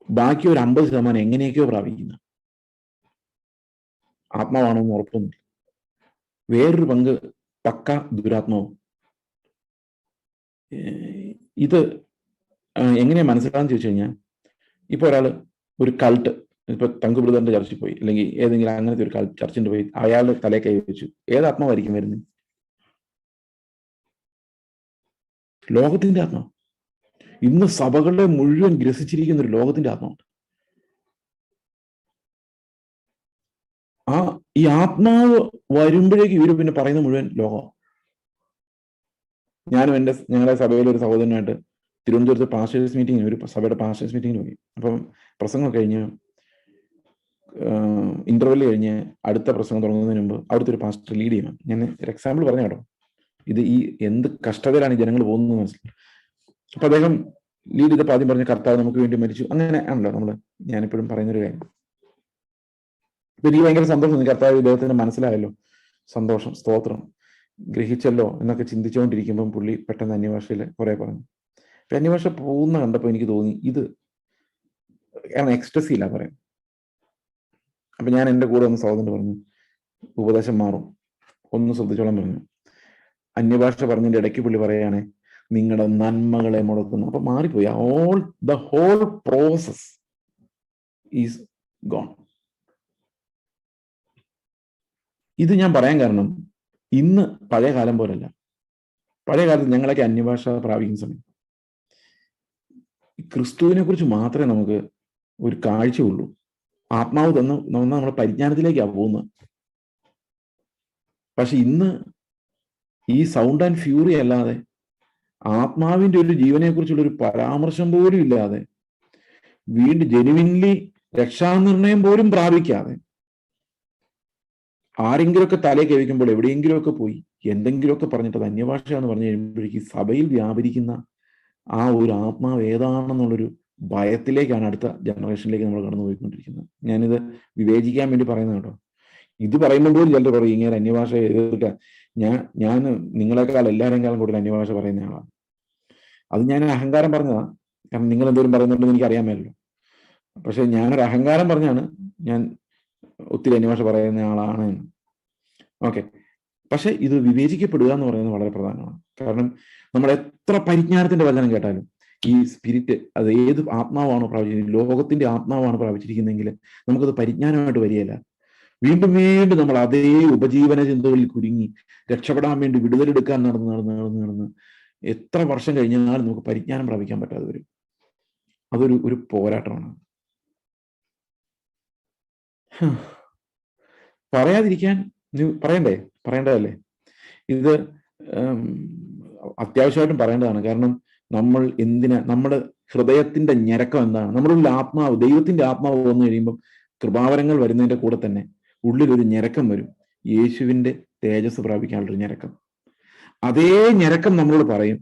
ബാക്കി ഒരു 50% എങ്ങനെയൊക്കെയോ പ്രാപിക്കുന്ന ആത്മാവാണെന്ന് ഉറപ്പൊന്നുമില്ല. വേറൊരു പങ്ക് പക്ക ദുരാത്മാവും. ഇത് എങ്ങനെയാ മനസ്സിലാകാന്ന് ചോദിച്ചു കഴിഞ്ഞാൽ, ഇപ്പൊ ഒരാള് ഒരു കൾട്ട്, ഇപ്പൊ തങ്കു ബ്രദറിന്റെ ചർച്ചിൽ പോയി, അല്ലെങ്കിൽ ഏതെങ്കിലും അങ്ങനത്തെ ഒരു ചർച്ചിന്റെ പോയി അയാളുടെ തലയെ കൈ വെച്ചു, ഏത് ആത്മാവായിരിക്കും വരുന്നത്? ലോകത്തിന്റെ ആത്മാവ്. ഇന്ന് സഭകളെ മുഴുവൻ ഗ്രസിച്ചിരിക്കുന്ന ഒരു ലോകത്തിന്റെ ആത്മാവുണ്ട്. ഈ ആത്മാവ് വരുമ്പോഴേക്ക് ഇവര് പിന്നെ പറയുന്ന മുഴുവൻ ലോകം. ഞാനും ഞങ്ങളുടെ സഭയിലെ ഒരു സഹോദരനായിട്ട് തിരുവനന്തപുരത്ത് പാസ്റ്റേഴ്സ് മീറ്റിംഗ്, ഒരു സഭയുടെ പാസ്റ്റേഴ്സ് മീറ്റിംഗിന് പോയി. അപ്പം പ്രസംഗം കഴിഞ്ഞ് ഇന്റർവെല് കഴിഞ്ഞ് അടുത്ത പ്രസംഗം തുടങ്ങുന്നതിന് മുമ്പ് അവിടുത്തെ ഒരു പാസ്റ്റർ ലീഡ് ചെയ്യണം. ഞാൻ ഒരു എക്സാമ്പിൾ പറഞ്ഞു കേട്ടോ, ഇത് ഈ എന്ത് കഷ്ടതയിലാണ് ഈ ജനങ്ങൾ പോകുന്നത് മനസ്സിലായി. അപ്പൊ അദ്ദേഹം ലീഡ് ചെയ്തപ്പോൾ ആദ്യം പറഞ്ഞ കർത്താവ് നമുക്ക് വേണ്ടി മരിച്ചു, അങ്ങനെ ആണല്ലോ ഞാനിപ്പോഴും പറയുന്നൊരു കാര്യം. ഇപ്പൊ എനിക്ക് ഭയങ്കര സന്തോഷം, കർത്താവ് ഇദ്ദേഹത്തിന് മനസ്സിലായല്ലോ, സന്തോഷം, സ്തോത്രം, ഗ്രഹിച്ചല്ലോ എന്നൊക്കെ ചിന്തിച്ചുകൊണ്ടിരിക്കുമ്പം പുള്ളി പെട്ടെന്ന് അന്യഭാഷയിൽ കുറെ പറഞ്ഞു. അപ്പൊ അന്യഭാഷ പോകുന്ന കണ്ടപ്പോൾ എനിക്ക് തോന്നി ഇത് കാരണം എക്സ്റ്റസി ഇല്ല പറയാം. അപ്പൊ ഞാൻ എൻ്റെ കൂടെ ഒന്ന് സഹോദരൻ പറഞ്ഞു, ഉപദേശം മാറും, ഒന്ന് ശ്രദ്ധിച്ചോളാൻ പറഞ്ഞു. അന്യഭാഷ പറഞ്ഞതിന്റെ ഇടയ്ക്ക് പുള്ളി പറയുകയാണെ, നിങ്ങളുടെ നന്മകളെ മുടക്കുന്നു. അപ്പൊ മാറിപ്പോയി, the whole process is gone. ഇത് ഞാൻ പറയാൻ കാരണം, ഇന്ന് പഴയ കാലം പോലല്ല. പഴയ കാലത്ത് ഞങ്ങളൊക്കെ അന്യഭാഷ പ്രാപിക്കുന്ന സമയം ക്രിസ്തുവിനെ കുറിച്ച് മാത്രമേ നമുക്ക് ഒരു കാഴ്ചയുള്ളൂ. ആത്മാവ് തന്ന് നമ്മുടെ പരിജ്ഞാനത്തിലേക്കാണ് പോകുന്നത്. പക്ഷെ ഇന്ന് ഈ സൗണ്ട് ആൻഡ് ഫ്യൂറി അല്ലാതെ, ആത്മാവിന്റെ ഒരു ജീവനെ കുറിച്ചുള്ള ഒരു പരാമർശം പോലും ഇല്ലാതെ, വീണ്ടും ജെനുവിൻലി രക്ഷാനിർണയം പോലും പ്രാപിക്കാതെ, ആരെങ്കിലുമൊക്കെ തലേ കവിക്കുമ്പോൾ എവിടെയെങ്കിലുമൊക്കെ പോയി എന്തെങ്കിലുമൊക്കെ പറഞ്ഞിട്ട് അന്യഭാഷ എന്ന് പറഞ്ഞു കഴിയുമ്പോഴേക്ക് സഭയിൽ വ്യാപരിക്കുന്ന ആ ഒരു ആത്മാവ് ഏതാണെന്നുള്ളൊരു ഭയത്തിലേക്കാണ് അടുത്ത ജനറേഷനിലേക്ക് നമ്മൾ കടന്നു പോയിക്കൊണ്ടിരിക്കുന്നത്. ഞാനിത് വിവേചിക്കാൻ വേണ്ടി പറയുന്നത് കേട്ടോ. ഇത് പറയുമ്പോൾ പോലും ചിലർ പറയും ഇങ്ങനെ അന്യഭാഷ എതിർക്കാൻ. ഞാൻ നിങ്ങളെക്കാൾ എല്ലാവരെക്കാളും കൂടുതൽ അന്യഭാഷ പറയുന്ന ആളാണ്. അത് ഞാൻ അഹങ്കാരം പറഞ്ഞതാ, കാരണം നിങ്ങൾ എന്തോരം പറയുന്നുണ്ടെന്ന് എനിക്ക് അറിയാമല്ലോ. പക്ഷെ ഞാനൊരു അഹങ്കാരം പറഞ്ഞാണ് ഞാൻ ഒത്തിരി അന്യഭാഷ പറയുന്ന ആളാണ് എന്ന്. ഓക്കെ, പക്ഷെ ഇത് വിവേചിക്കപ്പെടുക എന്ന് പറയുന്നത് വളരെ പ്രധാനമാണ്. കാരണം നമ്മൾ എത്ര പരിജ്ഞാനത്തിന്റെ വചനം കേട്ടാലും ഈ സ്പിരിറ്റ്, അത് ഏത് ആത്മാവാണോ പ്രാപിച്ചിരിക്കുന്നത്, ലോകത്തിന്റെ ആത്മാവാണ് പ്രാപിച്ചിരിക്കുന്നതെങ്കിൽ നമുക്കത് പരിജ്ഞാനമായിട്ട് വരികയില്ല. വീണ്ടും വീണ്ടും നമ്മൾ അതേ ഉപജീവന ചിന്തകളിൽ കുരുങ്ങി രക്ഷപ്പെടാൻ വേണ്ടി വിടുതലെടുക്കാൻ നടന്ന് എത്ര വർഷം കഴിഞ്ഞാലും നമുക്ക് പരിജ്ഞാനം പ്രാപിക്കാൻ പറ്റാതെ വരും. അതൊരു പോരാട്ടമാണ്. പറയാതിരിക്കാൻ പറയേണ്ടതല്ലേ? ഇത് അത്യാവശ്യമായിട്ടും പറയേണ്ടതാണ്. കാരണം നമ്മൾ നമ്മുടെ ഹൃദയത്തിന്റെ ഞരക്കം എന്താണ്? നമ്മുടെ ഉള്ളിൽ ആത്മാവ്, ദൈവത്തിന്റെ ആത്മാവ് വന്നു കഴിയുമ്പം കൃപാവരങ്ങൾ വരുന്നതിന്റെ കൂടെ തന്നെ ഉള്ളിലൊരു ഞരക്കം വരും, യേശുവിന്റെ തേജസ് പ്രാപിക്കാനുള്ളൊരു ഞരക്കം. അതേ ഞരക്കം നമ്മളോട് പറയും,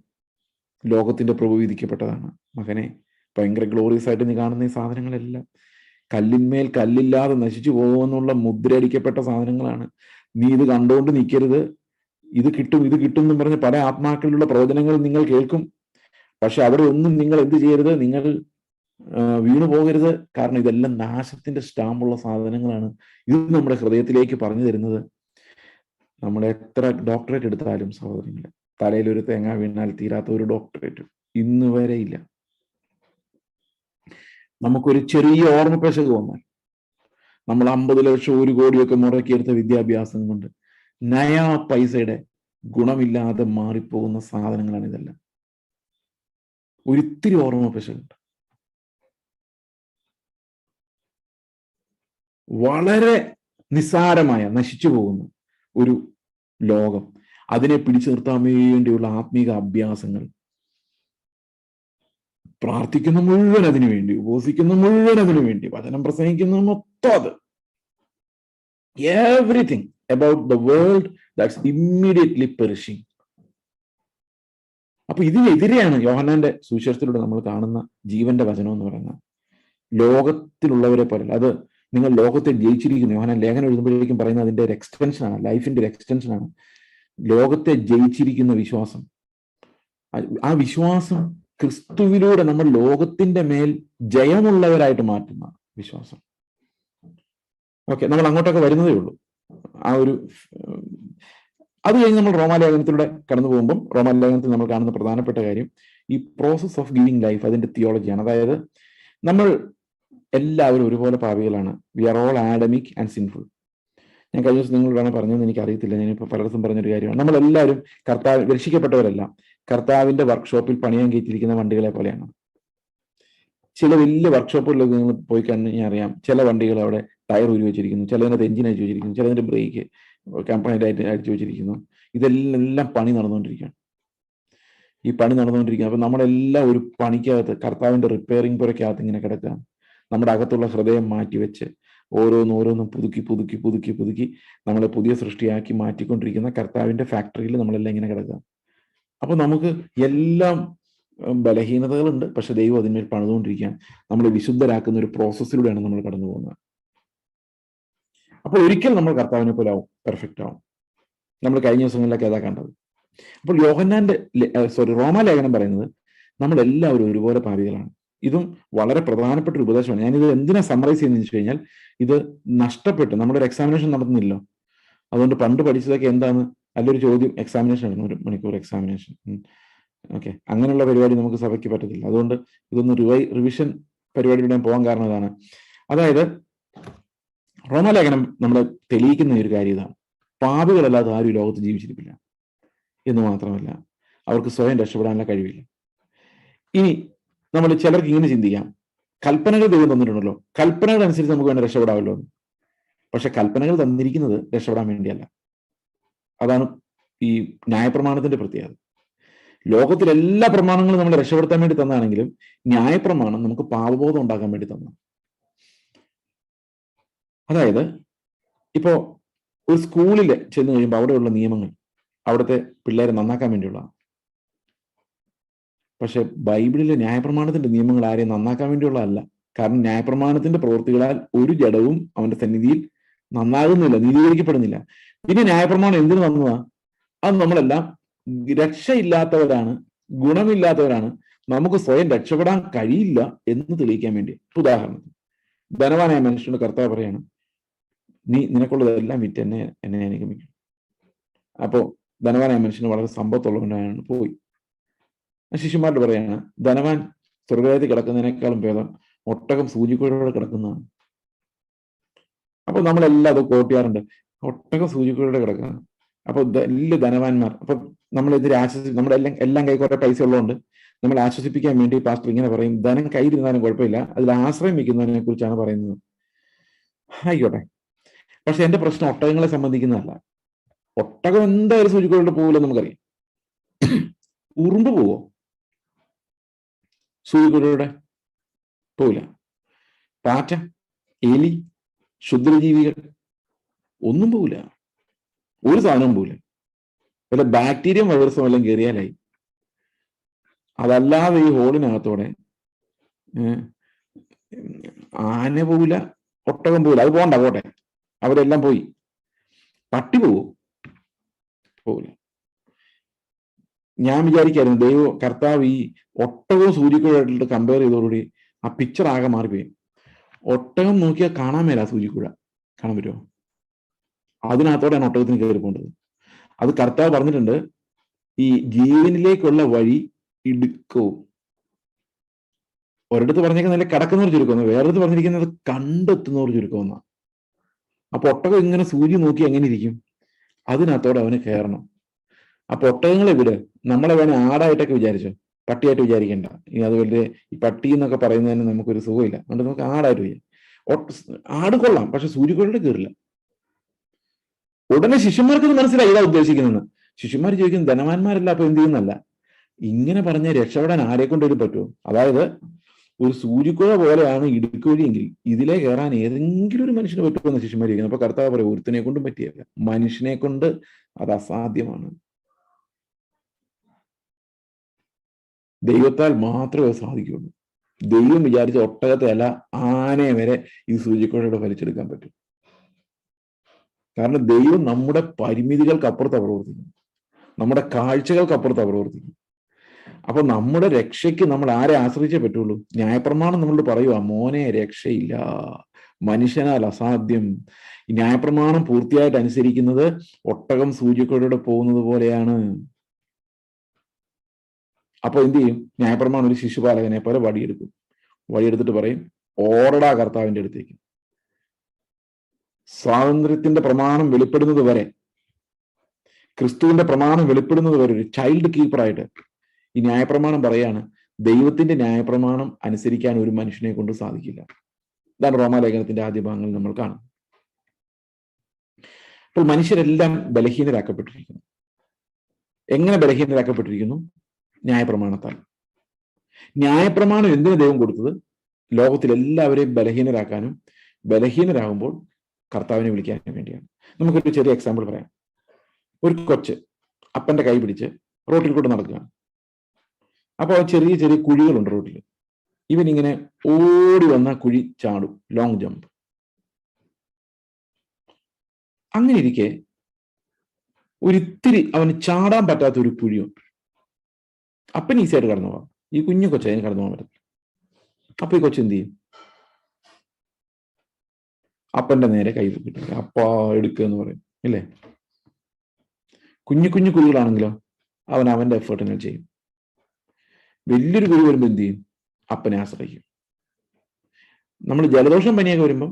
ലോകത്തിന്റെ പ്രഭു വിധിക്കപ്പെട്ടതാണ് മകനെ, ഭയങ്കര ഗ്ലോറിയസ് ആയിട്ട് നീ കാണുന്ന ഈ സാധനങ്ങളെല്ലാം കല്ലിന്മേൽ കല്ലില്ലാതെ നശിച്ചു പോകുമെന്നുള്ള മുദ്രയടിക്കപ്പെട്ട സാധനങ്ങളാണ്. നീ ഇത് കണ്ടുകൊണ്ട് നിൽക്കരുത്. ഇത് കിട്ടും ഇത് കിട്ടും എന്നും പറഞ്ഞ് പല ആത്മാക്കളിലുള്ള പ്രവചനങ്ങൾ നിങ്ങൾ കേൾക്കും. പക്ഷെ അവിടെ ഒന്നും നിങ്ങൾ എന്ത് ചെയ്യരുത്, നിങ്ങൾ വീണു പോകരുത്. കാരണം ഇതെല്ലാം നാശത്തിന്റെ സ്റ്റാമ്പുള്ള സാധനങ്ങളാണ്. ഇത് നമ്മുടെ ഹൃദയത്തിലേക്ക് പറഞ്ഞു തരുന്നത്. നമ്മൾ എത്ര ഡോക്ടറേറ്റ് എടുത്താലും സഹോദരങ്ങളെ, തലയിൽ ഒരു തേങ്ങ വീണാൽ തീരാത്ത ഒരു ഡോക്ടറേറ്റ് ഇന്ന് വരെ ഇല്ല. നമുക്കൊരു ചെറിയ ഓർമ്മപ്പിശക് വന്നാൽ നമ്മൾ 50 ലക്ഷം 1 കോടിയൊക്കെ മുടക്കിയെടുത്ത വിദ്യാഭ്യാസം കൊണ്ട് നയാ പൈസയുടെ ഗുണമില്ലാതെ മാറിപ്പോകുന്ന സാധനങ്ങളാണ് ഇതെല്ലാം. ഒരിത്തിരി ഓർമ്മപ്പിശകുണ്ട്. വളരെ നിസ്സാരമായ നശിച്ചു പോകുന്ന ഒരു ലോകം, അതിനെ പിടിച്ചു നിർത്താൻ വേണ്ടിയുള്ള ആത്മീക അഭ്യാസങ്ങൾ, പ്രാർത്ഥിക്കുന്ന മുഴുവൻ അതിനു വേണ്ടി, ഉപവസിക്കുന്ന മുഴുവൻ അതിനു വേണ്ടി, വചനം പ്രസംഗിക്കുന്ന മൊത്തം അത്, everything about the world that's immediately perishing. അപ്പൊ ഇതിനെതിരെയാണ് യോഹന്നാന്റെ സുവിശേഷത്തിലൂടെ നമ്മൾ കാണുന്ന ജീവന്റെ വചനം എന്ന് പറയുന്നത്. ലോകത്തിലുള്ളവരെ പോലെ അത് നിങ്ങൾ ലോകത്തെ ജയിച്ചിരിക്കുന്നു. യോഹന്നാൻ ലേഖനം എഴുതുമ്പോഴേക്കും പറയുന്നത് അതിന്റെ ഒരു എക്സ്റ്റൻഷനാണ്, ലൈഫിന്റെ ഒരു എക്സ്റ്റൻഷനാണ്. ലോകത്തെ ജയിച്ചിരിക്കുന്ന വിശ്വാസം, ആ വിശ്വാസം ക്രിസ്തുവിലൂടെ നമ്മൾ ലോകത്തിന്റെ മേൽ ജയമുള്ളവരായിട്ട് മാറ്റുന്ന വിശ്വാസം. ഓക്കെ, നമ്മൾ അങ്ങോട്ടൊക്കെ വരുന്നതേ ഉള്ളൂ. ആ ഒരു അത് കഴിഞ്ഞ് നമ്മൾ റോമാലേഖനത്തിലൂടെ കടന്നു പോകുമ്പം റോമാലേഖനത്തിൽ നമ്മൾ കാണുന്ന പ്രധാനപ്പെട്ട കാര്യം ഈ പ്രോസസ് ഓഫ് ഗിവിങ് ലൈഫ്, അതിന്റെ തിയോളജിയാണ്. അതായത് നമ്മൾ എല്ലാവരും ഒരുപോലെ പാപികളാണ്. We are all Adamic and sinful. ഞാൻ കഴിഞ്ഞ ദിവസം നിങ്ങളോടാണ് പറഞ്ഞതെന്ന് എനിക്ക് അറിയത്തില്ല, ഞാനിപ്പോൾ പലയിടത്തും പറഞ്ഞൊരു കാര്യമാണ്. നമ്മളെല്ലാവരും രക്ഷിക്കപ്പെട്ടവരല്ല കർത്താവിന്റെ വർക്ക്ഷോപ്പിൽ പണിയാൻ കയറ്റിയിരിക്കുന്ന വണ്ടികളെ പോലെയാണ്. ചില വലിയ വർക്ക്ഷോപ്പുകളിലൊക്കെ നിങ്ങൾ പോയി കഴിഞ്ഞാൽ അറിയാം, ചില വണ്ടികൾ അവിടെ ടയർ ഊരി വെച്ചിരിക്കുന്നു, ചിലതിനകത്ത് എഞ്ചിൻ അടിച്ചു വെച്ചിരിക്കുന്നു, ചിലതിന്റെ ബ്രേക്ക് കംപ്ലൈന്റ് ആയിട്ട് അടിച്ചു വെച്ചിരിക്കുന്നു. ഇതെല്ലാം പണി നടന്നുകൊണ്ടിരിക്കുകയാണ്. ഈ പണി നടന്നുകൊണ്ടിരിക്കുക. അപ്പൊ നമ്മളെല്ലാം ഒരു പണിക്കകത്ത്, കർത്താവിന്റെ റിപ്പയറിംഗ് പുരക്കകത്ത് ഇങ്ങനെ കിടക്കുകയാണ്. നമ്മുടെ അകത്തുള്ള ഹൃദയം മാറ്റിവെച്ച് ഓരോന്നും പുതുക്കി നമ്മളെ പുതിയ സൃഷ്ടിയാക്കി മാറ്റിക്കൊണ്ടിരിക്കുന്ന കർത്താവിന്റെ ഫാക്ടറിയിൽ നമ്മളെല്ലാം ഇങ്ങനെ കിടക്കുക. അപ്പൊ നമുക്ക് എല്ലാം ബലഹീനതകളുണ്ട്, പക്ഷെ ദൈവം അതിന്മേൽ പണിതുകൊണ്ടിരിക്കുകയാണ്. നമ്മളെ വിശുദ്ധരാക്കുന്ന ഒരു പ്രോസസ്സിലൂടെയാണ് നമ്മൾ കടന്നു പോകുന്നത്. അപ്പോൾ ഒരിക്കൽ നമ്മൾ കർത്താവിനെ പോലെ ആവും, പെർഫെക്റ്റ് ആവും. നമ്മൾ കഴിഞ്ഞ ദിവസങ്ങളിലൊക്കെ ഏതാ കണ്ടത്. അപ്പോൾ റോമാലേഖനം പറയുന്നത് നമ്മളെല്ലാവരും ഒരുപോലെ പാപികളാണ്. ഇതും വളരെ പ്രധാനപ്പെട്ട ഒരു ഉപദേശമാണ്. ഞാനിത് എന്തിനാ സമ്മറൈസ് ചെയ്യുന്നതെന്ന് വെച്ച് കഴിഞ്ഞാൽ, ഇത് നഷ്ടപ്പെട്ട് നമ്മളൊരു എക്സാമിനേഷൻ നടത്തുന്നില്ലോ. അതുകൊണ്ട് പണ്ട് പഠിച്ചതൊക്കെ എന്താണ്, നല്ലൊരു ചോദ്യം, എക്സാമിനേഷൻ ആയിരുന്നു, 1 മണിക്കൂർ എക്സാമിനേഷൻ. ഓക്കെ, അങ്ങനെയുള്ള പരിപാടി നമുക്ക് സഭയ്ക്ക് പറ്റത്തില്ല. അതുകൊണ്ട് ഇതൊന്ന് റിവിഷൻ പരിപാടിയിലൂടെ പോകാൻ കാരണം ഇതാണ്. അതായത് റോമാലേഖനം നമ്മൾ തെളിയിക്കുന്ന ഒരു കാര്യം ഇതാണ്: പാപികളല്ലാതെ ആരും ഈ ലോകത്ത് ജീവിച്ചിരിപ്പില്ല എന്ന് മാത്രമല്ല, അവർക്ക് സ്വയം രക്ഷപ്പെടാനുള്ള കഴിവില്ല. ഇനി നമ്മൾ ചിലർക്ക് ഇങ്ങനെ ചിന്തിക്കാം, കൽപ്പനകൾ ദൈവം തന്നിട്ടുണ്ടല്ലോ, കൽപ്പനകൾ അനുസരിച്ച് നമുക്ക് വേണ്ട രക്ഷപ്പെടാമല്ലോ എന്ന്. പക്ഷെ കൽപ്പനകൾ തന്നിരിക്കുന്നത് രക്ഷപ്പെടാൻ വേണ്ടിയല്ല. അതാണ് ഈ ന്യായപ്രമാണത്തിന്റെ പ്രത്യേകത. ലോകത്തിലെ എല്ലാ പ്രമാണങ്ങളും നമ്മളെ രക്ഷപ്പെടുത്താൻ വേണ്ടി തന്നാണെങ്കിലും ന്യായപ്രമാണം നമുക്ക് പാപബോധം ഉണ്ടാക്കാൻ വേണ്ടി തന്നതാണ്. അതായത് ഇപ്പോ ഒരു സ്കൂളിൽ ചെന്ന് കഴിയുമ്പോൾ അവിടെയുള്ള നിയമങ്ങൾ അവിടുത്തെ പിള്ളേരെ നന്നാക്കാൻ വേണ്ടിയുള്ളതാണ്. പക്ഷെ ബൈബിളിലെ ന്യായപ്രമാണത്തിന്റെ നിയമങ്ങൾ ആരെയും നന്നാക്കാൻ വേണ്ടിയുള്ളതല്ല. കാരണം ന്യായപ്രമാണത്തിന്റെ പ്രവൃത്തികളാൽ ഒരു ജഡവും അവന്റെ സന്നിധിയിൽ നന്നാകുന്നില്ല, നീതീകരിക്കപ്പെടുന്നില്ല. പിന്നെ ന്യായപ്രമാണം എന്തിനു വന്നതാ? അത് നമ്മളെല്ലാം രക്ഷയില്ലാത്തവരാണ്, ഗുണമില്ലാത്തവരാണ്, നമുക്ക് സ്വയം രക്ഷപ്പെടാൻ കഴിയില്ല എന്ന് തെളിയിക്കാൻ വേണ്ടി. ഉദാഹരണത്തിന് ധനവാനായ മനുഷ്യന്റെ കർത്താവ് പറയാണ്, നിനക്കുള്ളതെല്ലാം വിറ്റ് എന്നെ അനുഗമിക്കും. അപ്പോ ധനവാനായ മനുഷ്യന് വളരെ സമ്പത്തുള്ളവനാണ് പോയി. ശിഷ്യന്മാരോട് പറയാണ്, ധനവാൻ സ്വർഗ്ഗരാജ്യത്തിൽ കിടക്കുന്നതിനേക്കാളും ഭേദം ഒട്ടകം സൂചിക്കുഴയോടെ കിടക്കുന്നതാണ്. അപ്പൊ നമ്മളെല്ലാം അത് കോട്ടിയാറുണ്ട്, ഒട്ടകം സൂചിക്കുഴയോടെ കിടക്കുന്നത്. അപ്പൊ വലിയ ധനവാന്മാർ, അപ്പൊ നമ്മളെതിരെ നമ്മുടെ എല്ലാം കൈ കുറെ പൈസ ഉള്ളതുകൊണ്ട് നമ്മൾ ആശ്വസിപ്പിക്കാൻ വേണ്ടി പാസ്റ്റർ ഇങ്ങനെ പറയും, ധനം കയ്യിലിരുന്നാലും കുഴപ്പമില്ല, അതിൽ ആശ്രയം വയ്ക്കുന്നതിനെ കുറിച്ചാണ് പറയുന്നത്. ആയിക്കോട്ടെ, പക്ഷെ എന്റെ പ്രശ്നം ഒട്ടകങ്ങളെ സംബന്ധിക്കുന്നതല്ല. ഒട്ടകം എന്തായാലും സൂചിക്കുഴയോടെ പോകില്ലെന്ന് നമുക്കറിയാം. ഉറുമ്പ് പോവോ? സൂചിക്കുഴയോടെ പോവില്ല. പാറ്റ, എലി, ക്ഷുദ്രജീവികൾ, ഒന്നും പോവില്ല, ഒരു സാധനവും പോവില്ല. വല്ല ബാക്ടീരിയം വൈറസും എല്ലാം കയറിയാലായി. അതല്ലാതെ ഈ ഹോളിനകത്തോടെ ആന പോവില്ല, ഒട്ടകം പോവില്ല. അത് പോട്ടെ, അവരെല്ലാം പോയി. പട്ടി പോവില്ല. ഞാൻ വിചാരിക്കായിരുന്നു കർത്താവ് ഈ ഒട്ടകവും സൂര്യക്കുഴയായിട്ട് കമ്പയർ ചെയ്തതോടുകൂടി ആ പിക്ചർ ആകെ മാറിപ്പോയി. ഒട്ടകം നോക്കിയാൽ കാണാൻ മേല സൂര്യക്കുഴ, കാണാൻ പറ്റുമോ? അതിനകത്തോടെയാണ് ഒട്ടകത്തിന് കയറി പോകേണ്ടത്. അത് കർത്താവ് പറഞ്ഞിട്ടുണ്ട്, ഈ ജീവനിലേക്കുള്ള വഴി ഇടുക്കവും. ഒരിടത്ത് പറഞ്ഞേക്കുന്നത് കടക്കുന്നവർ ചുരുക്കം, വേറെടുത്ത് പറഞ്ഞിരിക്കുന്നത് കണ്ടെത്തുന്നവർ ചുരുക്കമെന്നാ. അപ്പൊ ഒട്ടകം ഇങ്ങനെ സൂര്യൻ നോക്കി എങ്ങനെ ഇരിക്കും? അതിനകത്തോടെ അവന് കയറണം. അപ്പൊ ഒട്ടകങ്ങളെ വിട്, നമ്മളെ വേണേ ആടായിട്ടൊക്കെ വിചാരിച്ചോ, പട്ടിയായിട്ട് വിചാരിക്കണ്ട. ഇനി അത് വലിയ ഈ പട്ടി എന്നൊക്കെ പറയുന്നതിന് നമുക്കൊരു സുഖമില്ല, അതുകൊണ്ട് നമുക്ക് ആടായിട്ട് വിചാരിക്കും. ആട് കൊള്ളാം, പക്ഷെ സൂര്യക്കുഴയുടെ കയറില്ല. ഉടനെ ശിഷ്യന്മാർക്ക് ഇത് മനസ്സിലായി ഇതാ ഉദ്ദേശിക്കുന്നതെന്ന്. ശിഷ്യന്മാർ ചോദിക്കുന്നത് ധനവാന്മാരല്ല അപ്പൊ എന്ത് ചെയ്യുന്നല്ല. ഇങ്ങനെ പറഞ്ഞ രക്ഷപ്പെടാൻ ആരെ കൊണ്ടൊരു പറ്റുമോ? അതായത് ഒരു സൂര്യക്കുഴ പോലെയാണ് ഇടുക്കുവഴിയെങ്കിൽ ഇതിലേ കയറാൻ ഏതെങ്കിലും ഒരു മനുഷ്യന് പറ്റുമെന്ന് ശിഷ്യന്മാർ ചോദിക്കുന്നത്. അപ്പൊ കർത്താവ് പറയും, ഒരുത്തിനെ കൊണ്ടും പറ്റിയല്ല, മനുഷ്യനെ കൊണ്ട് അത് അസാധ്യമാണ്. ദൈവത്താൽ മാത്രമേ അത് സാധിക്കുള്ളൂ. ദൈവം വിചാരിച്ച ഒട്ടകത്തെ അല്ല, ആനയെ വരെ ഈ സൂര്യക്കുഴയോടെ വലിച്ചെടുക്കാൻ പറ്റും. കാരണം ദൈവം നമ്മുടെ പരിമിതികൾക്കപ്പുറത്താണ് പ്രവർത്തിക്കുന്നത്, നമ്മുടെ കാഴ്ചകൾക്കപ്പുറത്താണ് പ്രവർത്തിക്കുന്നത്. അപ്പൊ നമ്മുടെ രക്ഷയ്ക്ക് നമ്മൾ ആരെ ആശ്രയിച്ചേ പറ്റുള്ളൂ? ന്യായപ്രമാണം നമ്മളോട് പറയുക, മോനെ രക്ഷയില്ല, മനുഷ്യനാൽ അസാധ്യം. ഈ ന്യായപ്രമാണം പൂർത്തിയായിട്ട് അനുസരിക്കുന്നത് ഒട്ടകം സൂര്യക്കുഴയോടെ പോകുന്നത് പോലെയാണ്. അപ്പൊ എന്ത് ചെയ്യും? ന്യായപ്രമാണം ഒരു ശിശുപാലകനെ പോലെ വടിയെടുത്തിട്ട് പറയും, ഓടടാ കർത്താവിന്റെ അടുത്തേക്ക്. സ്വാതന്ത്ര്യത്തിന്റെ പ്രമാണം വെളിപ്പെടുന്നത് വരെ, ക്രിസ്തുവിന്റെ പ്രമാണം വെളിപ്പെടുന്നത് വരെ ഒരു ചൈൽഡ് കീപ്പറായിട്ട് ഈ ന്യായപ്രമാണം പറയാണ്, ദൈവത്തിന്റെ ന്യായപ്രമാണം അനുസരിക്കാൻ ഒരു മനുഷ്യനെ കൊണ്ട് സാധിക്കില്ല. ഇതാണ് റോമാലേഖനത്തിന്റെ ആദ്യ ഭാഗങ്ങൾ നമ്മൾ കാണും. അപ്പോൾ മനുഷ്യരെല്ലാം ബലഹീനരാക്കപ്പെട്ടിരിക്കുന്നു. എങ്ങനെ ബലഹീനരാക്കപ്പെട്ടിരിക്കുന്നു? ന്യായപ്രമാണത്താൽ. ന്യായപ്രമാണം എന്തിനു ദൈവം കൊടുത്തത്? ലോകത്തിലെല്ലാവരെയും ബലഹീനരാക്കാനും, ബലഹീനരാകുമ്പോൾ കർത്താവിനെ വിളിക്കാനും വേണ്ടിയാണ്. നമുക്കൊരു ചെറിയ എക്സാമ്പിൾ പറയാം. ഒരു കൊച്ച് അപ്പന്റെ കൈ പിടിച്ച് റോട്ടിൽ കൂടെ നടക്കുകയാണ്. അപ്പോൾ ചെറിയ ചെറിയ കുഴികളുണ്ട് റോട്ടിൽ. ഇവൻ ഇങ്ങനെ ഓടി വന്ന കുഴി ചാടും, ലോങ് ജമ്പ്. അങ്ങനെ ഇരിക്കെ ഒരിത്തിരി അവന് ചാടാൻ പറ്റാത്ത ഒരു കുഴിയുണ്ട്. അപ്പൻ ഈസിയായിട്ട് കടന്നു പോകാം, ഈ കുഞ്ഞു കൊച്ചു അതിന് കടന്നു പോകാൻ പറ്റത്തില്ല. അപ്പൊ ഈ കൊച്ചു എന്ത് ചെയ്യും? അപ്പന്റെ നേരെ കൈ കിട്ടില്ല, അപ്പ എടുക്കുക എന്ന് പറയും, ഇല്ലേ? കുഞ്ഞു കുഞ്ഞു കുഴികളാണെങ്കിലോ അവൻ അവന്റെ എഫേർട്ടിനെ ചെയ്യും. വലിയൊരു കുഴി വരുമ്പോൾ എന്ത് ചെയ്യും? അപ്പനെ ആശ്രയിക്കും. നമ്മൾ ജലദോഷം പനിയൊക്കെ വരുമ്പം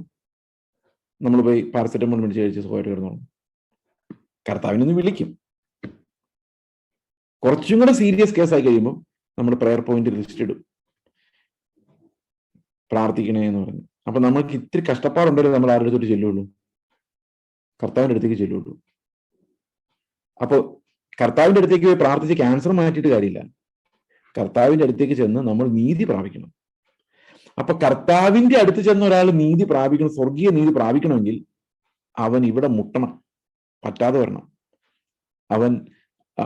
നമ്മൾ പോയി പാരസെറ്റമോൾ മേടിച്ച് കഴിച്ച് സുഖമായിട്ട് കിടന്നോളും. കർത്താവിനൊന്ന് വിളിക്കും. കുറച്ചും കൂടെ സീരിയസ് കേസായി കഴിയുമ്പോൾ നമ്മൾ പ്രെയർ പോയിന്റ് ലിസ്റ്റ് ഇടും, പ്രാർത്ഥിക്കണേ എന്ന് പറഞ്ഞു. അപ്പൊ നമ്മൾക്ക് ഇത്തിരി കഷ്ടപ്പാടുണ്ടല്ലോ, നമ്മൾ ആരുടെ അടുത്തോട്ട് ചെല്ലുള്ളൂ? കർത്താവിന്റെ അടുത്തേക്ക് ചെല്ലുള്ളൂ. അപ്പൊ കർത്താവിന്റെ അടുത്തേക്ക് പോയി പ്രാർത്ഥിച്ച് ക്യാൻസർ മാറ്റിയിട്ട് കാര്യമില്ല. കർത്താവിന്റെ അടുത്തേക്ക് ചെന്ന് നമ്മൾ നീതി പ്രാപിക്കണം. അപ്പൊ കർത്താവിന്റെ അടുത്ത് ചെന്ന ഒരാൾ നീതി പ്രാപിക്കണം, സ്വർഗീയ നീതി പ്രാപിക്കണമെങ്കിൽ അവൻ ഇവിടെ മുട്ടണം, പറ്റാതെ വരണം.